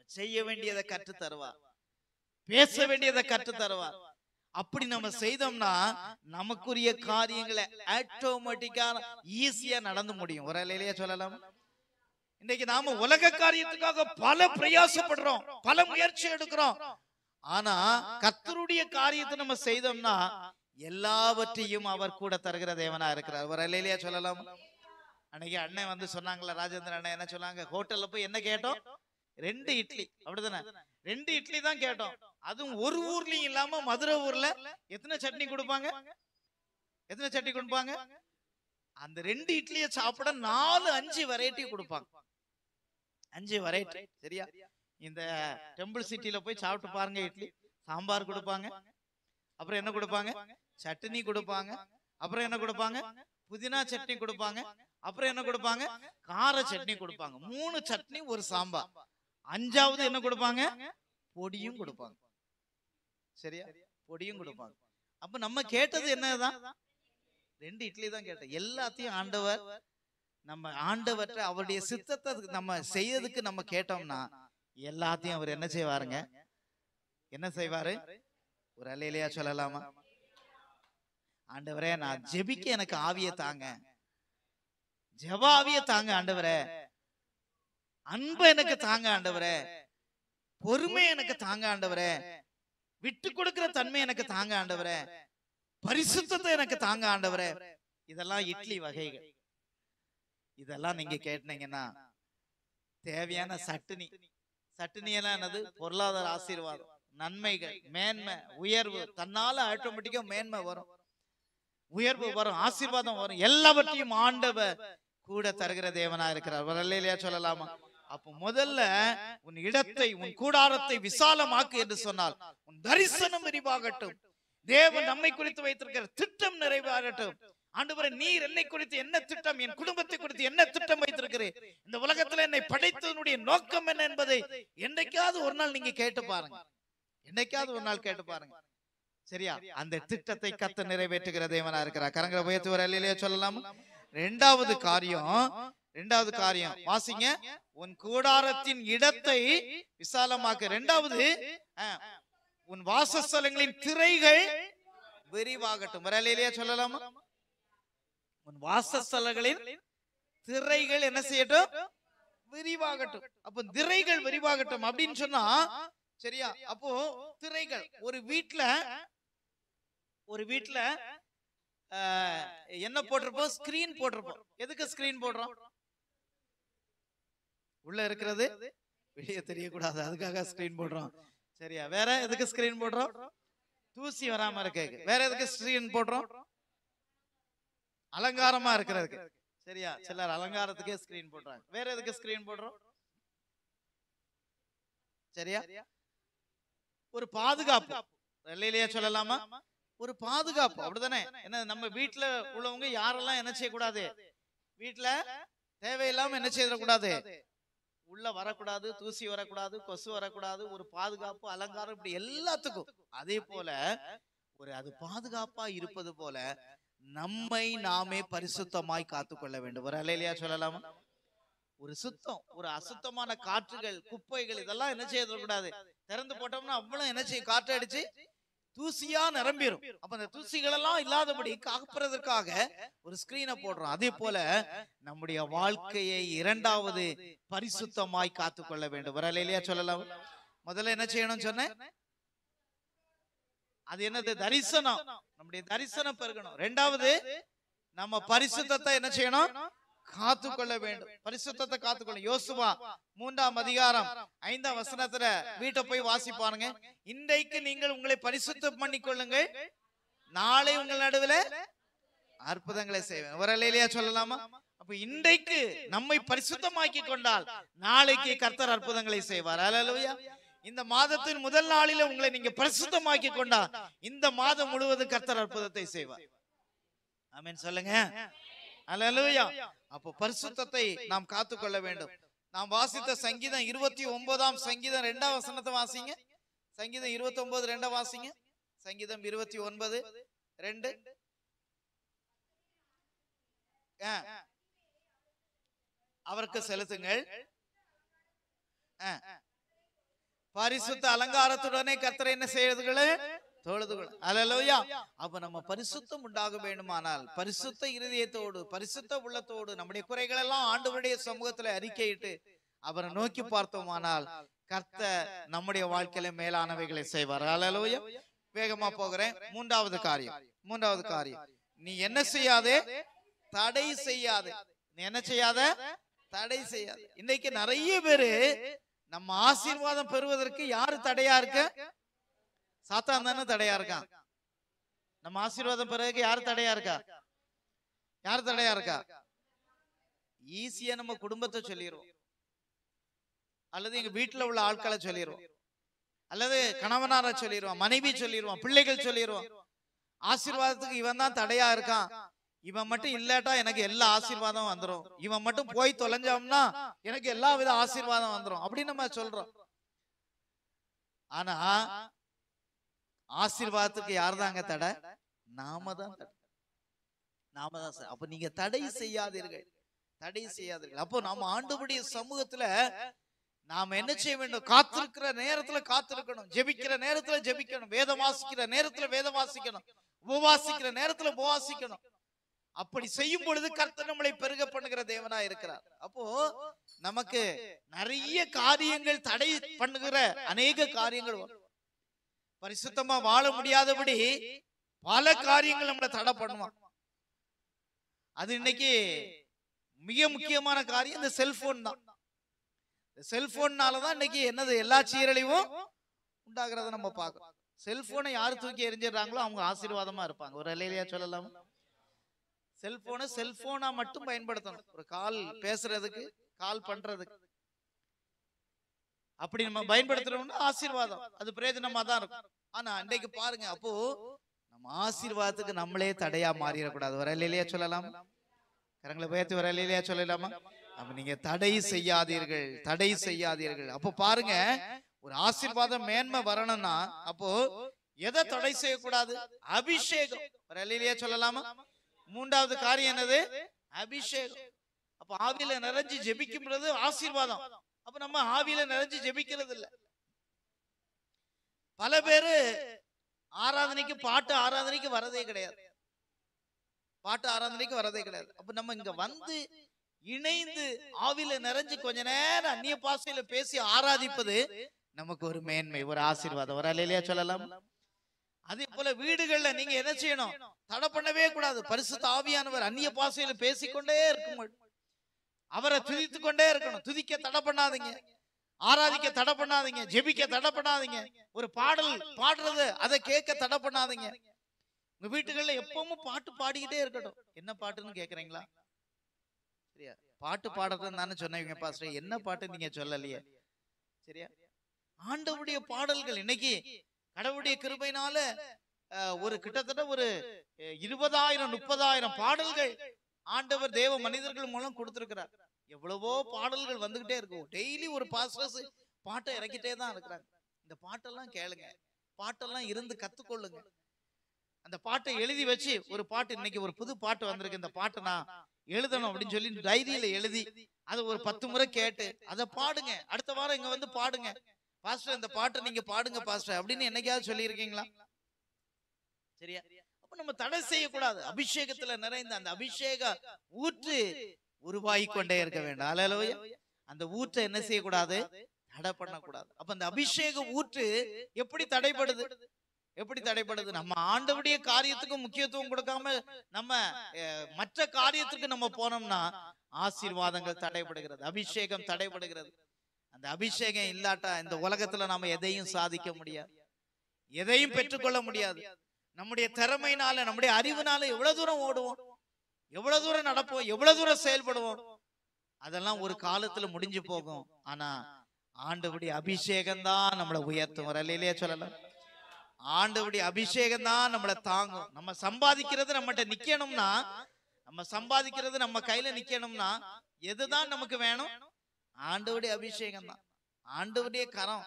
Speaker 1: செய்ய வேண்டியதை கற்று தருவார், பேச வேண்டியதை கற்று தருவார். அப்படி நம்ம செய்தோம்னா நமக்குரிய காரியங்களை ஆட்டோமேட்டிக்கா ஈஸியா நடந்து முடியும். ஒரு அல்லேலூயா சொல்லலாம். இன்னைக்கு நாம உலக காரியத்துக்காக பல பிரயாசப்படுறோம், பல முயற்சி எடுக்கிறோம். ஆனா கர்த்தருடைய காரியத்தை நம்ம செய்தோம்னா எல்லாவற்றையும் அவர் கூட தருகிற தேவனா இருக்கிறார். ஒரு அல்லேலூயா சொல்லலாம். அன்னைக்கு அண்ணன் வந்து சொன்னாங்களா, ராஜேந்திரன் அண்ணன் என்ன சொன்னாங்க, ஹோட்டல்ல போய் என்ன கேட்டோம்? 2 இட்லி. அப்படிதானே? 2 இட்லி தான் கேட்டோம். அதுவும் ஒரு ஊர்லயும் இல்லாம மதுரை ஊர்ல எத்தனை சட்னி கொடுப்பாங்க? எத்தனை சட்னி கொடுப்பாங்க? அந்த 2 இட்லியை சாப்பிட 4-5 வெரைட்டி கொடுப்பாங்க. 5 வெரைட்டி. சரியா? இந்த டெம்பிள் சிட்டில போய் சாப்பிட்டு பாருங்க. இட்லி சாம்பார் கொடுப்பாங்க, அப்புறம் என்ன கொடுப்பாங்க? சட்னி கொடுப்பாங்க, அப்புறம் என்ன கொடுப்பாங்க? புதினா சட்னி கொடுப்பாங்க, அப்புறம் என்ன கொடுப்பாங்க? கார சட்னி கொடுப்பாங்க. 3 சட்னி ஒரு சாம்பார். 5வது என்ன கொடுப்பாங்க? பொடியும் கொடுப்பாங்க. சரியா? பொடியும் கொடுப்பாங்க. அப்ப நம்ம கேட்டது என்னதான்? 2 இட்லி தான் கேட்டோம். எல்லாத்தையும் ஆண்டவர், நம்ம ஆண்டவர்கிட்ட அவருடைய சித்தத்தை நம்ம செய்யறதுக்கு நம்ம கேட்டோம்னா எல்லாத்தையும் அவர் என்ன செய்வாருங்க? என்ன செய்வாரு? ஒரு அல்லேலூயா சொல்லலாமா? ஆண்டவரே நான் ஜெபிக்க எனக்கு ஆவியை தாங்க, ஜெப ஆவியை தாங்க ஆண்டவரே, அன்பு எனக்கு தாங்க ஆண்டவரே, பொறுமை எனக்கு தாங்க ஆண்டவரே, விட்டு கொடுக்கிற தன்மை எனக்கு தாங்க ஆண்டவரே, பரிசுத்தத்தை எனக்கு தாங்க ஆண்டவரே. இதெல்லாம் இட்லி வகைகள். இதெல்லாம் நீங்க கேட்டீங்கன்னா தேவையான சட்னி. சட்னி எல்லாம் என்னது? பொருளாதார ஆசீர்வாதம், நன்மைகள், மேன்மை, உயர்வு. தன்னால ஆட்டோமேட்டிக்கா மேன்மை வரும், உயர்வு வரும், ஆசீர்வாதம் வரும். எல்லாவற்றையும் ஆண்டவர் கூட தருகிற தேவனா இருக்கிறார். ஒரு அல்லேலூயா சொல்லலாமா? அப்ப முதல்ல உன் இடத்தை, உன் கூடாரத்தை விசாலமாக்கு என்று சொன்னால் உன் தரிசனம் விரிவாகட்டும். தேவன் நம்மை குறித்து வைத்திருக்கிற திட்டம் நிறைவேறட்டும். ஆண்டவரே நீர் என்னை குறித்து என்ன திட்டம், என் குடும்பத்தை குறித்து என்ன திட்டம் வைத்திருக்கிறேன், இந்த உலகத்துல என்னை படைத்ததனுடைய நோக்கம் என்ன என்பதை என்னைக்காவது ஒரு நாள் நீங்க கேட்டு பாருங்க. என்னைக்காவது ஒரு நாள் கேட்டு பாருங்க. சரியா? அந்த திட்டத்தை கர்த்தர் நிறைவேற்றுகிற தேவனா இருக்கிறார். கரங்களை உயர்த்தி ஒரு அல்லேலூயா சொல்லலாம். இரண்டாவது காரியம் வாசிங்க. உன் கூடாரத்தின் இடத்தை விசாலமாக்க. இரண்டாவது, உன் வாசஸ்தலங்களின் திரைகள் விரிவாகட்டும். ஒரு அல்லேலூயா சொல்லலாமா? உன் வாசஸ்தலங்களின் திரைகள் என்ன செய்யட்டும்? விரிவாகட்டும். அப்ப திரைகள் விரிவாகட்டும் அப்படின்னு சொன்னா சரியா? அப்போ திரைகள் ஒரு வீட்ல என்ன போட்டிருப்போம்? ஸ்கிரீன் போட்டிருப்போம். எதுக்கு ஸ்கிரீன் போடுறோம்? உள்ள இருக்கிறது வெளியே தெரியக்கூடாது, அதுக்காக ஸ்கிரீன் போடுறோம். சரியா? வேற எதுக்கு ஸ்கிரீன் போடுறோம்? தூசி வராம இருக்கு. வேற எதுக்கு ஸ்கிரீன் போடுறோம்? அலங்காரமா இருக்கிறதுக்கு. சரியா? சிலர் அலங்காரத்துக்கே ஸ்கிரீன் போடுறாங்க. வேற எதுக்கு ஸ்கிரீன் போடுறோம்? சரியா? ஒரு பாதுகாப்பு. இல்லையா சொல்லலாமா? ஒரு பாதுகாப்பு, அப்படிதானே? என்ன, நம்ம வீட்டுல உள்ளவங்க யாரெல்லாம் என்ன செய்யக்கூடாது? வீட்டுல தேவையில்லாம என்ன செய்யக்கூடாது? உள்ள வரக்கூடாது, தூசி வரக்கூடாது, கொசு வரக்கூடாது. ஒரு பாதுகாப்பு, அலங்காரம், இப்படி எல்லாத்துக்கும். அதே போல அது பாதுகாப்பா இருப்பது போல நம்மை நாமே பரிசுத்தமாய் காத்துக்கொள்ள வேண்டும். ஒரு அல்லேலூயா சொல்லலாமா? ஒரு சுத்தம், ஒரு அசுத்தமான காற்றுகள், குப்பைகள், இதெல்லாம் என்ன செய்யக்கூடாது? திறந்து போட்டோம்னா அவ்வளவு என்ன செய்யும்? காற்று அடிச்சு தூசியா நிரம்பிடும். அப்ப அந்த தூசிகள் எல்லாம் இல்லாதபடி காப்பதற்காக ஒரு ஸ்கிரீனை போடுறோம். அதே போல நம்முடைய வாழ்க்கையை இரண்டாவது பரிசுத்தமாய் காத்துக்கொள்ள வேண்டும். ஒரு அல்லேலூயா சொல்லலாம். முதல்ல என்ன செய்யணும் சொன்னேன்? அது என்னது? தரிசனம். நம்முடைய தரிசனம் பெருகணும். இரண்டாவது, நம்ம பரிசுத்தத்தை என்ன செய்யணும்? காத்துக்கொள்ள வேண்டும். பரிசுத்தத்தை காத்துக்கொள்ள. யோசுவா 3ஆம் அதிகாரம் 5ஆம் வசனத்துல வீட்டை போய் வாசிப்பாருங்க. இன்றைக்கு நீங்கள் உங்களை பரிசுத்தம் பண்ணிக்கொள்ளுங்கள், நாளை உங்கள் நடுவில் அற்புதங்களை செய்வேன். ஒரு அல்லேலூயா சொல்லலாமா? அப்ப இன்றைக்கு நம்மை பரிசுத்தமாக்கி கொண்டால் நாளைக்கு கர்த்தர் அற்புதங்களை செய்வார். அல்லேலூயா. இந்த மாதத்தின் முதல் நாளில உங்களை நீங்க பரிசுத்தமாக்கி கொண்டா இந்த மாதம் முழுவதும் கர்த்தர் அற்புதத்தை செய்வார். ஆமென் சொல்லுங்க. அல்லேலூயா. அப்ப பரிசுத்தத்தை நாம் காத்துக்கொள்ள வேண்டும். நாம் வாசித்த சங்கீதம் 29ஆம் சங்கீதம் 2ஆம் வசனத்தை வாசிங்க. சங்கீதம் 29 2 வாசிங்க. சங்கீதம் 29 2. அவருக்கு செலுத்துங்கள், பரிசுத்த அலங்காரத்துடனே கர்த்தரை என்ன செய்யறதுகளே? தொழுதுகள். அல்லேலூயா. அப்ப நம்ம பரிசுத்தம் உண்டாக வேண்டுமானால் பரிசுத்த இருதயத்தோடு, பரிசுத்த உள்ளத்தோடு நம்முடைய குறைகள் எல்லாம் ஆண்டவருடைய சமூகத்துல அறிக்கையிட்டு அவரை நோக்கி பார்த்தோமானால் கர்த்தர் நம்முடைய வாழ்க்கையில மேலானவைகளை செய்வார். அல்லேலூயா. வேகமா போகிறேன். மூன்றாவது காரியம், நீ என்ன செய்யாதே? தடை செய்யாதே. நீ என்ன செய்யாத? தடை செய்யாது. இன்னைக்கு நிறைய பேரு நம்ம ஆசீர்வாதம் பெறுவதற்கு யாரு தடையா இருக்க? சாத்தான் தானே தடையா இருக்கான். நம்ம ஆசீர்வாதம் பெறுவதற்கு யாரு தடையா இருக்கா? யாரு தடையா இருக்கா? ஈஸியா நம்ம குடும்பத்தை சொல்லிடுவோம், அல்லது எங்க வீட்டுல உள்ள ஆட்களை சொல்லிடுவோம், அல்லது கணவனார சொல்லிடுவோம், மனைவி சொல்லிடுவோம், பிள்ளைகள் சொல்லிடுவோம். ஆசீர்வாதத்துக்கு இவன் தான் தடையா இருக்கான், இவன் மட்டும் இல்லாட்டா எனக்கு எல்லா ஆசீர்வாதம் வந்துடும், இவன் மட்டும் போய் தொலைஞ்சோம்னா எனக்கு எல்லா வித ஆசீர்வாதம் வந்துடும் அப்படின்னு நம்ம சொல்றோம். ஆனா ஆசீர்வாதத்துக்கு யார்தாங்க தடை? நாம தான் தடை. நாம தான். அப்ப நீங்க தடை செய்யாதீர்கள், தடை செய்யாதீர்கள். அப்போ நாம ஆண்டவருடைய சமூகத்துல நாம என்ன செய்ய வேண்டும்? காத்திருக்கிற நேரத்துல காத்திருக்கணும், ஜெபிக்கிற நேரத்துல ஜெபிக்கணும், வேதம் வாசிக்கிற நேரத்துல வேதம் வாசிக்கணும், உபவாசிக்கிற நேரத்துல உபவாசிக்கணும். அப்படி செய்யும் பொழுது கர்த்தர் நம்மளை பெருக பண்ணுகிற தேவனா இருக்கிறார். அப்போ நமக்கு நிறைய காரியங்கள் தடை பண்ணுகிற அநேக காரியங்கள் வரும். பரிசுத்தமா வாழ முடியாதபடி பல காரியங்கள் நம்மளை தடை பண்ணுவான். அது இன்னைக்கு மிக முக்கியமான காரியம் இந்த செல்போன் தான். செல்போன்னாலதான் இன்னைக்கு என்னது எல்லா சீரழிவும் உண்டாகிறத நம்ம பார்க்கிறோம். செல்போனை யாரு தூக்கி எரிஞ்சிடறாங்களோ அவங்க ஆசீர்வாதமா இருப்பாங்க. ஒரு அல்லேலூயா சொல்லலாம். செல்போனை செல்போனா மட்டும் பயன்படுத்தணும், ஒரு கால் பேசுறதுக்கு, கால் பண்றதுக்கு. அப்படி நம்ம பயன்படுத்துறோம்னா ஆசீர்வாதம், அது பிரயோஜனமா தான் இருக்கும். ஆனா இன்றைக்கு பாருங்க, அப்போ நம்ம ஆசீர்வாதத்துக்கு நம்மளே தடையா மாறிடக்கூடாது. ஒரு அல்லேலூயா சொல்லலாம். கரங்களை உயர்த்தி ஒரு அல்லேலூயா சொல்லலாமா? அப்ப நீங்க தடை செய்யாதீர்கள், தடை செய்யாதீர்கள். அப்போ பாருங்க, ஒரு ஆசீர்வாதம் மேன்மை வரணும்னா அப்போ எதை தடை செய்யக்கூடாது? அபிஷேகம். ஒரு அல்லேலூயா சொல்லலாமா? மூன்றாவது காரியம் என்னது? அபிஷேகம். அப்ப ஆவியில நிறைஞ்சு ஜெபிக்கும்போது ஆசீர்வாதம். அப்ப நம்ம ஆவியில நிறைஞ்சு ஜெபிக்கிறது இல்ல. பல பேரு ஆராதனைக்கு பாட்டு ஆராதனைக்கு வரதே கிடையாது. பாட்டு ஆராதனைக்கு வரதே கிடையாது. அப்ப நம்ம இங்க வந்து இணைந்து ஆவியில நிறைஞ்சு கொஞ்ச நேரம் அந்நிய பாஷையில பேசி ஆராதிப்பது நமக்கு ஒரு மேன்மை, ஒரு ஆசீர்வாதம். ஒரு அல்லேலூயா சொல்லலாம். அதே போல வீடுகள்ல நீங்க என்ன செய்யணும்? தடை பண்ணவே கூடாது. பரிசுத்த ஆவியானவர் அந்நிய பாஷையில பேசிக்கொண்டே இருக்கும், அவரை துதித்து கொண்டே இருக்கணும். துதிக்க தடை பண்ணாதீங்க, ஆராதிக்க தடை பண்ணாதீங்க, ஜெபிக்க தடை பண்ணாதீங்க, ஒரு பாடல் பாடுறது அதை கேட்க தடை பண்ணாதீங்க. உங்க வீட்டுகள்ல எப்பவும் பாட்டு பாடிக்கிட்டே இருக்கட்டும். என்ன பாட்டுன்னு கேக்குறீங்களா? சரியா? பாட்டு பாடுறதுன்னு தானே சொன்னீங்க பாஸ்டர், என்ன பாட்டு நீங்க சொல்லலையே. சரியா? ஆண்டவருடைய பாடல்கள் இன்னைக்கு கடவுளுடைய கிருபையினால ஒரு கிட்டத்தட்ட ஒரு 20,000-30,000 பாடல்கள் ஆண்டவர் தேவ மனிதர்கள் மூலம் கொடுத்திருக்கிறார். எவ்வளவோ பாடல்கள் வந்துகிட்டே இருக்கும். டெய்லி ஒரு பாஸ்டர்ஸ் பாட்டை இறக்கிட்டே தான் இருக்கிறாங்க. இந்த பாட்டெல்லாம் கேளுங்க, பாட்டெல்லாம் இருந்து கத்துக்கொள்ளுங்க. அந்த பாட்டை எழுதி வச்சு, ஒரு பாட்டு இன்னைக்கு ஒரு புது பாட்டு வந்திருக்கு, இந்த பாட்டை நான் எழுதணும் அப்படின்னு சொல்லி டைரியில எழுதி அதை ஒரு 10 முறை கேட்டு அதை பாடுங்க. அடுத்த வாரம் இங்க வந்து பாடுங்க. பாஸ்டர் இந்த பாட்டை நீங்க பாடுங்க பாஸ்டர் அப்படின்னு என்னைக்காவது சொல்லி இருக்கீங்களா? சரியா? அப்ப நம்ம தடை செய்யக்கூடாது. அபிஷேகத்துல நிறைந்த அந்த அபிஷேக ஊற்று உருவாகி கொண்டே இருக்க வேண்டும். அல்லேலூயா. அந்த ஊற்றை என்ன செய்யக்கூடாது? தடை பண்ணக்கூடாது. அப்ப அந்த அபிஷேக ஊற்று எப்படி தடைப்படுது? எப்படி தடைப்படுது? நம்ம ஆண்டவருடைய காரியத்துக்கு முக்கியத்துவம் கொடுக்காம நம்ம மற்ற காரியத்துக்கு நம்ம போனோம்னா ஆசீர்வாதங்கள் தடைபடுகிறது, அபிஷேகம் தடைபடுகிறது. அந்த அபிஷேகம் இல்லாட்டா இந்த உலகத்துல நாம எதையும் சாதிக்க முடியாது, எதையும் பெற்றுக்கொள்ள முடியாது. நம்முடைய திறமையினால, நம்முடைய அறிவுனால எவ்வளவு தூரம் ஓடுவோம், எவ்வளவு தூரம் நடப்போம், எவ்வளவு தூரம் செயல்படுவோம், அதெல்லாம் ஒரு காலத்துல முடிஞ்சு போகும். ஆனா ஆண்டவருடைய அபிஷேகம் தான் நம்மளை உயர்த்தும். வரலையிலே சொல்லலாம். ஆண்டவருடைய அபிஷேகம் தான் நம்மளை தாங்கும். நம்ம சம்பாதிக்கிறது நம்மகிட்ட நிக்கணும்னா, நம்ம சம்பாதிக்கிறது நம்ம கையில நிக்கணும்னா எதுதான் நமக்கு வேணும்? ஆண்டவருடைய அபிஷேகம் தான், ஆண்டவருடைய கரம்.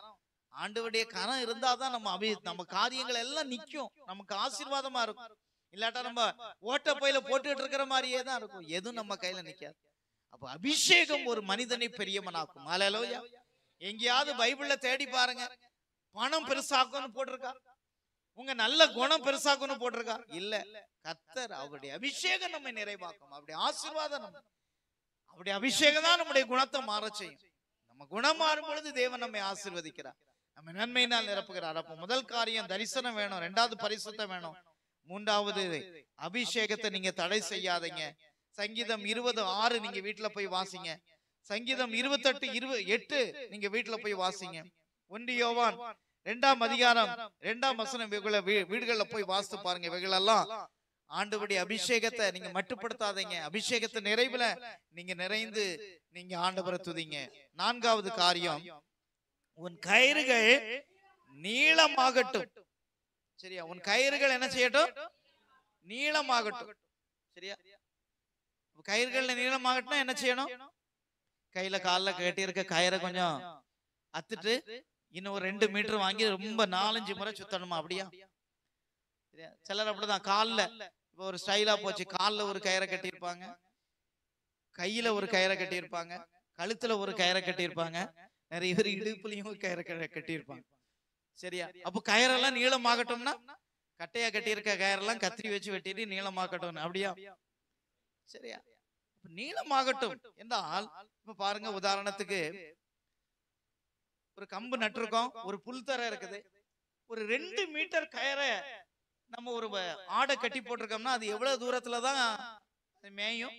Speaker 1: ஆண்டவருடைய கரம் இருந்தாதான் நம்ம காரியங்கள் எல்லாம் நிக்கும், நமக்கு ஆசீர்வாதமா இருக்கும். இல்லாட்டா நம்ம ஓட்ட பையில போட்டுட்டு இருக்கிற மாதிரியே தான் இருக்கும், எதுவும் நம்ம கையில நிக்காது. அப்ப அபிஷேகம் ஒரு மனிதனை பெரியவனாக்கும். அல்லேலூயா. எங்கேயாவது பைபிள்ல தேடி பாருங்க, பணம் பெருசாக்கும்னு போட்டிருக்கா? உங்க நல்ல குணம் பெருசாக்கும்னு போட்டிருக்கா? இல்ல. கர்த்தர் அவருடைய அபிஷேகம் நம்மை நிறைவாக்கும். அப்படி ஆசீர்வாதம் நம்ம, அவருடைய அபிஷேகம் தான் நம்முடைய குணத்தை மாற செய்யும். நம்ம குணம் மாறும் பொழுது தேவன் நம்மை ஆசீர்வதிக்கிறார், நம்ம நன்மையினால் நிரப்புகிறார். அப்ப முதல் காரியம் தரிசனம் வேணும், இரண்டாவது பரிசுத்தம் வேணும், மூன்றாவது அபிஷேகத்தை நீங்க தடை செய்யாதீங்க. சங்கீதம் 20:6 நீங்க வீட்டுல போய் வாசிங்க. சங்கீதம் 28:8 நீங்க வீட்டுல போய் வாசிங்க. 1 யோவான் 2ஆம் அதிகாரம் 2ஆம் வசனம் வீடுகள்ல போய் வாசித்து பாருங்க. இவைகளெல்லாம் ஆண்டவருடைய அபிஷேகத்தை நீங்க மட்டுப்படுத்தாதீங்க. அபிஷேகத்தை நிறைவுல நீங்க நிறைந்து நீங்க ஆண்டவரை துதிங்க. நான்காவது காரியம், உன் கயிறுகள் நீளமாகட்டும். சரியா? உன் கயிறுகள் என்ன செய்யட்டும்? நீளமாகட்டும். சரியா? கயிறுகள் நீளமாகட்டும் என்ன செய்யணும்? கையில காலில் கட்டி இருக்க கயிறை கொஞ்சம் அத்துட்டு இன்னும் ஒரு 2 மீட்டர் வாங்கி ரொம்ப 4-5 முறை சுத்தணுமா? அப்படியா? சிலர் அப்படிதான். காலில் இப்போ ஒரு ஸ்டைலா போச்சு, காலில் ஒரு கயிறை கட்டியிருப்பாங்க, கையில ஒரு கயிறை கட்டியிருப்பாங்க, கழுத்துல ஒரு கயிறை கட்டியிருப்பாங்க, நிறைய பேர் இடுப்புலையும் கயிறை கட்டியிருப்பாங்க. சரியா? அப்போ கயிறெல்லாம் நீளமாகட்டும்னா கட்டையா கட்டியிருக்க கயிறெல்லாம் கத்திரி வச்சு வெட்டிட்டு நீளமாகட்டும். அப்படியா? சரியா? நீளமாகட்டும் என்றால் இப்ப பாருங்க, உதாரணத்துக்கு ஒரு கம்பு நட்டிருக்கோம், ஒரு புல் தர இருக்குது, ஒரு 2 மீட்டர் கயிறை நம்ம ஒரு ஆடை கட்டி போட்டிருக்கோம்னா அது எவ்வளவு தூரத்துலதான் மேயும்?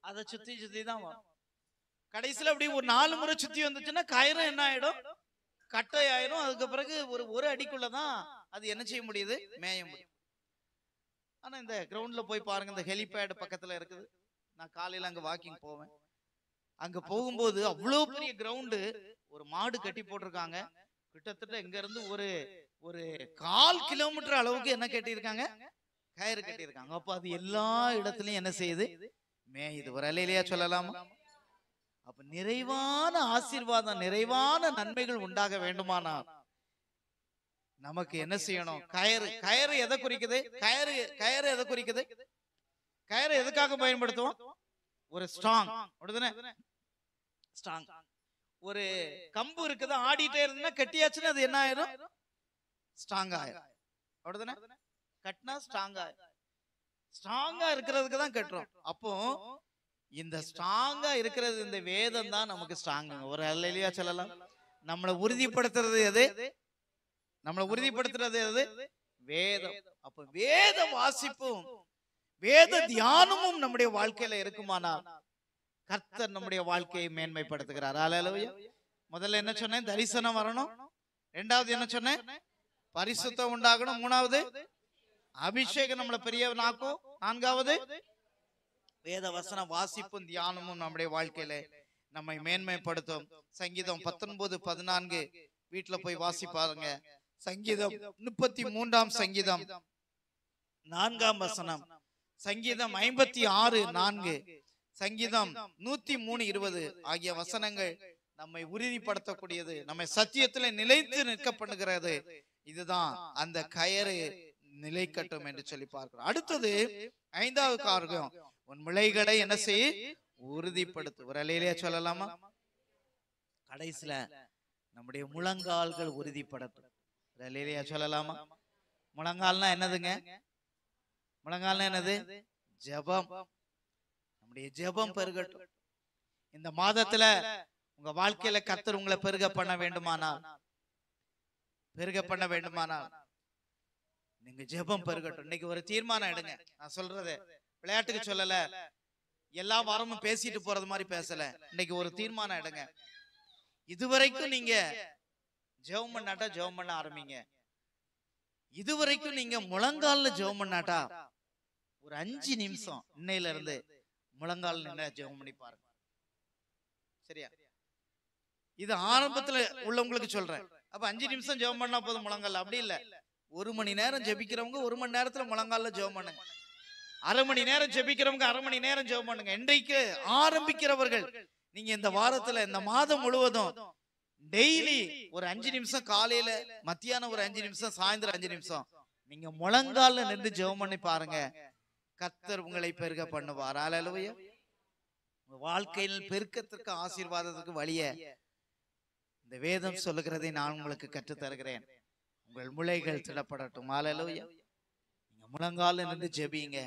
Speaker 1: அதை சுத்தி சுத்தி தான் வரும். கடைசியில அப்படி ஒரு 4 முறை சுத்தி வந்துச்சுன்னா கயிறு என்ன ஆயிடும்? கட்டை ஆயிரும். அதுக்கு பிறகு ஒரு அடிக்குள்ளதான் அது என்ன செய்ய முடியுது? மேய முடியும். ஆனா இந்த கிரவுண்ட்ல போய் பாருங்க, இந்த ஹெலிபேட் பக்கத்துல இருக்குது. நான் காலையில அங்க வாக்கிங் போவேன். அங்க போகும்போது அவ்வளவு பெரிய கிரவுண்டு, ஒரு மாடு கட்டி போட்டிருக்காங்க. கிட்டத்தட்ட இங்க இருந்து ஒரு 1/4 கிலோமீட்டர் அளவுக்கு என்ன கட்டியிருக்காங்க? கயிறு கட்டியிருக்காங்க. அப்ப அது எல்லா இடத்துலயும் என்ன செய்யுது? மேயுது. ஒரு அல்லேலூயா சொல்லலாமா? அப்ப நிறைவான ஆசீர்வாதம், நிறைவான நன்மைகள் உண்டாக வேண்டுமானால் நமக்கு என்ன செய்யணும்? கயிறு. கயிறு எதை குறிக்குது? கயிறு எதை குறிக்குது? கயிறு எதுக்காக பயன்படுத்துவோம்? ஒரு ஸ்ட்ராங். ஸ்ட்ராங். ஒரு கம்பு இருக்குது, ஆடிட்டே இருந்தா கட்டியாச்சுன்னா அது என்ன ஆயிரும்? ஸ்ட்ராங் ஆயிரும். அப்படிதானே? கட்டினா ஸ்ட்ராங் ஆயிரும். ஸ்ட்ராங்கா இருக்கிறதுக்கு தான் கட்டுறோம். அப்போ இந்த ஸ்ட்ராங்கா இருக்கிறது இந்த வேதம் தான் நமக்கு ஸ்ட்ராங். ஒரு அல்லேலூயா சொல்லலாம். நம்மளை உறுதிப்படுத்துறது எது? நம்மளை உறுதிப்படுத்துறது எது? வேதம். அப்ப வேத வாசிப்பும் வேத தியானமும் நம்முடைய வாழ்க்கையில இருக்குமானால் கர்த்தர் நம்முடைய வாழ்க்கையை மேன்மைப்படுத்துகிறார். அல்லேலூயா. முதல்ல என்ன சொன்னேன்? தரிசனம் வரணும். இரண்டாவது என்ன சொன்னேன்? பரிசுத்தம் உண்டாகணும். மூணாவது அபிஷேகம் நம்மளை பெரியவனாக்கும். நான்காவது வேத வசன வாசிப்பும் தியானமும் நம்முடைய வாழ்க்கையில நம்மை மேன்மைப்படுத்தும். சங்கீதம் 19:14 வீட்டுல போய் வாசிப்பாருங்க. சங்கீதம் 33 சங்கீதம் 4 வசனம், சங்கீதம் 56:4, சங்கீதம் 103:20 ஆகிய வசனங்கள் நம்மை உறுதிப்படுத்தக்கூடியது, நம்மை சத்தியத்துல நிலைத்து நிற்க பண்ணுகிறது. இதுதான் அந்த கயறு நிலைக்கட்டும் என்று சொல்லி பார்க்கிறோம். அடுத்தது 5வது காரியம், உன் முளைகளை என்ன செய்ய? உறுதிப்படுத்து. ஒரு அலையிலேயே சொல்லலாமா? கடைசியில நம்முடைய முழங்கால்கள் உறுதிப்படுத்தும். ஒரு அலையிலேயே சொல்லலாமா? முழங்கால்னா என்னதுங்க? முழங்கால்னா என்னது? ஜெபம். நம்முடைய ஜெபம் பெருகட்டும். இந்த மாதத்துல உங்க வாழ்க்கையில கர்த்தர் உங்களை பெருக பண்ண வேண்டுமானால் நீங்க ஜெபம் பெருகட்டும். இன்னைக்கு ஒரு தீர்மானம் எடுங்க. நான் சொல்றது விளையாட்டுக்கு சொல்லல, எல்லா வாரமும் பேசிட்டு போறது மாதிரி பேசல. இன்னைக்கு ஒரு தீர்மானம் எடுங்க. இதுவரைக்கும் நீங்க ஜெபம் பண்ணாட்டா ஜெபம் பண்ண ஆரம்பிங்க. இதுவரைக்கும் நீங்க முழங்கால்ல ஜெபம் பண்ணாட்டா ஒரு 5 நிமிஷம் இன்னையில இருந்து முழங்கால் நின்று ஜெபம் பண்ணி பாருங்க. சரியா? இது ஆரம்பத்துல உள்ளவங்களுக்கு சொல்றேன். அப்ப 5 நிமிஷம் ஜெபம் பண்ணா போதும் முழங்கால்? அப்படி இல்ல. 1 மணி நேரம் ஜெபிக்கிறவங்க 1 மணி நேரத்துல முழங்கால்ல ஜெபம் பண்ணுங்க. 1/2 மணி நேரம் ஜெபிக்கிறவங்க 1/2 மணி நேரம் ஜெபம் பண்ணுங்க. இன்றைக்கு ஆரம்பிக்கிறவர்கள் நீங்க இந்த வாரத்துல இந்த மாதம் முழுவதும் டெய்லி ஒரு 5 நிமிஷம், காலையில மத்தியானம் ஒரு 5 நிமிஷம், சாயந்தரம் 5 நிமிஷம் நீங்க முழங்கால்ல நின்று ஜெபம் பண்ணி பாருங்க. கர்த்தர் உங்களை பெருக பண்ணுவார். அல்லேலூயா. வாழ்க்கையில் பெருக்கத்திற்கு ஆசீர்வாதத்துக்கு வழிய இந்த வேதம் சொல்லுகிறதை நான் உங்களுக்கு கற்றுத் தருகிறேன். உங்கள் முளைகள் திடப்படட்டும். அல்லேலூயா. நீங்க முழங்கால நின்று ஜெபிங்க.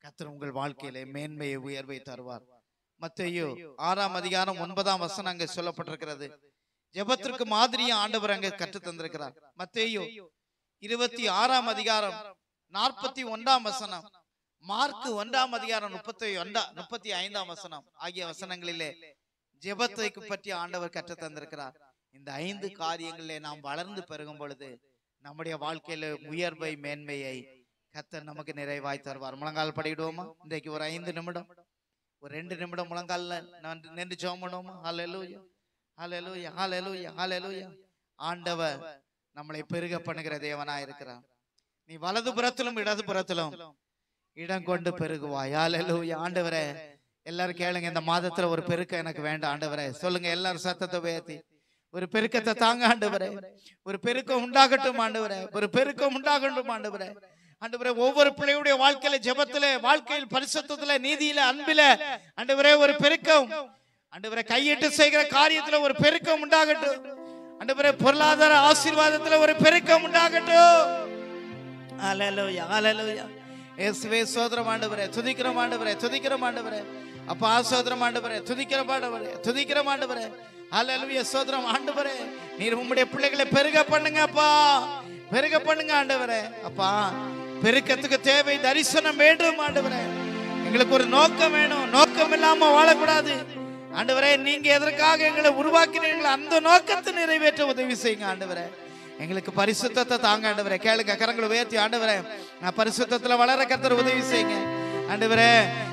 Speaker 1: கர்த்தர் உங்கள் வாழ்க்கையிலே மேன்மையை உயர்வை தருவார். மத்தேயு 6 அதிகாரம் 9 வசனம் அங்கே சொல்லப்பட்டிருக்கிறது. ஜெபத்திற்கு மாதிரியா ஆண்டவர் அங்கே கற்றுத் தந்திருக்கிறார். மத்தேயு 26 அதிகாரம் 41 வசனம், மார்க் 1 அதிகாரம் 35 வசனம் ஆகிய வசனங்களிலே ஜெபத்தை பற்றி ஆண்டவர் கற்றுத் தந்திருக்கிறார். இந்த 5 காரியங்களிலே நாம் வளர்ந்து பெருகும் பொழுது நம்முடைய வாழ்க்கையில உயர்வை மேன்மையை கர்த்தர் நமக்கு நிறைவாய் தருவார். முழங்கால் படிடுவோமா? இன்றைக்கு ஒரு 5 நிமிடம், ஒரு 2 நிமிடம் முழங்கால்ல நின்று ஜெபம் பண்ணுவோமா? ஹல்லேலூயா, ஹல்லேலூயா, ஹல்லேலூயா, ஹல்லேலூயா. ஆண்டவர் நம்மளை பெருக பண்ணுகிற தேவனா இருக்கிறார். நீ வலது புறத்திலும் இடது புறத்திலும் இடம் கொண்டு பெருகுவாய். ஹல்லேலூயா. ஆண்டவரே, எல்லாரும் கேளுங்க. இந்த மாதத்துல ஒரு பெருக்கம் எனக்கு வேண்டாம் ஆண்டவரே. சொல்லுங்க எல்லாரும் சத்தத்தை உயர்த்தி. ஒரு பெருக்கத்தை தாங்க ஆண்டவரே. ஒரு பெருக்கம் உண்டாகட்டும் ஆண்டவரே. ஒரு பெருக்கம் உண்டாகட்டும் ஆண்டவரே. ஆண்டவரே, ஒவ்வொரு பிள்ளையுடைய வாழ்க்கையில, ஜெபத்திலே, வாழ்க்கையில், பரிசுத்தத்திலே, நீதியில, அன்பில ஆண்டவரே ஒரு பெருக்கம். ஆண்டவரே, கையிட்டு செய்கிற காரியத்துல ஒரு பெருக்கம் உண்டாகட்டும் ஆண்டவரே. பொருளாதார ஆசீர்வாதத்துல ஒரு பெருக்கம் உண்டாகட்டும். ஹல்லேலூயா, ஹல்லேலூயா. இயேசுவே ஸ்தோத்திரம் ஆண்டவரே. துதிக்கிறோம் ஆண்டவரே, துதிக்கிறோம் ஆண்டவரே. அப்பா ஸ்தோத்திரம் ஆண்டவரே, துதிக்கிறோம் ஆண்டவரே, துதிக்கிறோம் ஆண்டவரே. ஹல்லேலூயா, ஸ்தோத்திரம் ஆண்டவரே. நீர் உம்முடைய பிள்ளைகளை பெருக பண்ணுங்க அப்பா, பெருக பண்ணுங்க ஆண்டவரே. அப்பா, பெருக்கத்துக்கு தேவை தரிசனம் வேண்டும் ஆண்டவரே. எங்களுக்கு ஒரு நோக்கம் வேணும். நோக்கம் இல்லாம வாழக்கூடாது ஆண்டவரே. நீங்க எதற்காக எங்களை உருவாக்கினீங்களோ அந்த நோக்கத்தை நிறைவேற்ற உதவி செய்யுங்க ஆண்டவரே. எங்களுக்கு பரிசுத்தத்தை தாங்க ஆண்டவரே. கேளுங்க, கரங்களை உயர்த்தி. ஆண்டவரே, நான் பரிசுத்தத்துல வளர கர்த்தர் உதவி செய்யுங்க ஆண்டவரே.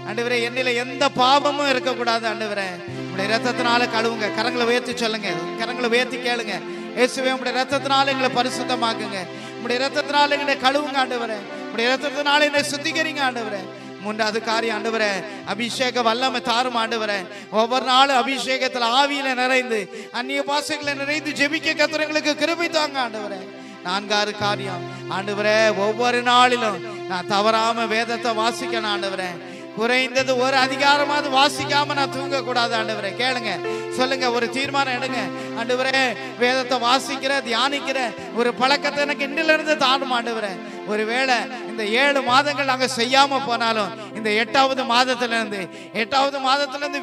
Speaker 1: ஆண்டவரே, என்னில எந்த பாவமும் இருக்கக்கூடாது ஆண்டவரே. உங்களுடைய இரத்தத்தினால கழுவுங்க. கரங்களை உயர்த்தி சொல்லுங்க, கரங்களை உயர்த்தி கேளுங்க. இயேசுவே, உங்களுடைய இரத்தத்தினால எங்களை பரிசுத்தமாக்குங்க. உங்களுடைய இரத்தத்தினால எங்களை கழுவுங்க ஆண்டவரே. உங்களுடைய இரத்தத்தினால என்னை சுத்திகரிங்க ஆண்டவரே. 3வது காரியம் ஆண்டவரே, அபிஷேக வல்லமை தாரும் ஆண்டவரே. ஒவ்வொரு நாளும் அபிஷேகத்துல ஆவியில நிறைந்து அந்நிய பாஷைகளை நிறைந்து ஜெபிக்க கர்த்தர் எங்களுக்கு கிருபை தாங்க ஆண்டவரே. நான்காறு காரியம் ஆண்டவரே, ஒவ்வொரு நாளிலும் நான் தவறாம வேதத்தை வாசிக்கணும் ஆண்டவரே. குறைந்தது ஒரு அதிகாரமாவது வாசிக்காம நான் தூங்க கூடாது ஆண்டவரே. கேளுங்க, சொல்லுங்க, ஒரு தீர்மானம் எடுங்க. ஆண்டவரே, வேதத்தை வாசிக்கிற தியானிக்கிற ஒரு பழக்கத்தை எனக்கு இன்றிலிருந்து தாணும் ஆண்டவரே. ஒருவேளை இந்த 7 மாதங்கள் நாங்க செய்யாம போனாலும் இந்த 8வது மாதத்திலிருந்து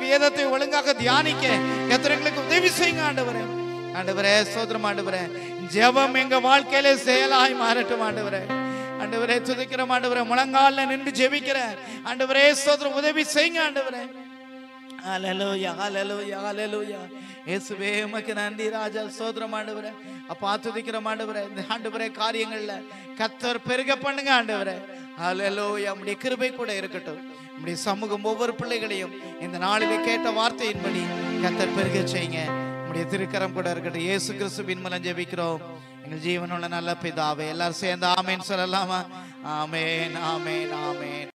Speaker 1: வேதத்தை ஒழுங்காக தியானிக்க கர்த்தருக்கு உதவி செய்யுங்க ஆண்டவரே. ஆண்டவரே ஸ்தோத்திரம் ஆண்டவரே. ஜெபம் எங்க வாழ்க்கையில செயலாய் மாறட்டும் ஆண்டவரே. ஆண்டவரே துதிக்கிறோம் ஆண்டவரே. முழங்கால்ல நின்று ஜெபிக்கிற ஆண்டவரே ஸ்தோத்திரம், உதவி செய்யுங்க ஆண்டவரே. ஹல்லேலூயா ஹல்லேலூயா ஹல்லேலூயா. இயேசுவே உமக்கு நன்றி ராஜா. ஸ்தோத்திரம் ஆண்டவரே. அப்பா துதிக்கிறோம் ஆண்டவரே. இந்த ஆண்டவரே காரியங்கள்ல கர்த்தர் பெருக பண்ணுங்க ஆண்டவரே. ஹல்லேலூயா. உம்முடைய கிருபை கூட இருக்கட்டும். உம்முடைய சமூகம் ஒவ்வொரு பிள்ளைகளையும் இந்த நாளிலே கேட்ட வார்த்தையின்படி கர்த்தர் பெருக செய்யுங்க. உம்முடைய திருக்கரம் கூட இருக்கட்டும். இயேசு கிறிஸ்துவின் மூலம் ஜெபிக்கிறோம் எங்கள் ஜீவனுள்ள நல்ல பிதாவே. எல்லாரும் சேர்ந்து ஆமேன் சொல்லலாமா? ஆமேன் ஆமேன் ஆமேன்.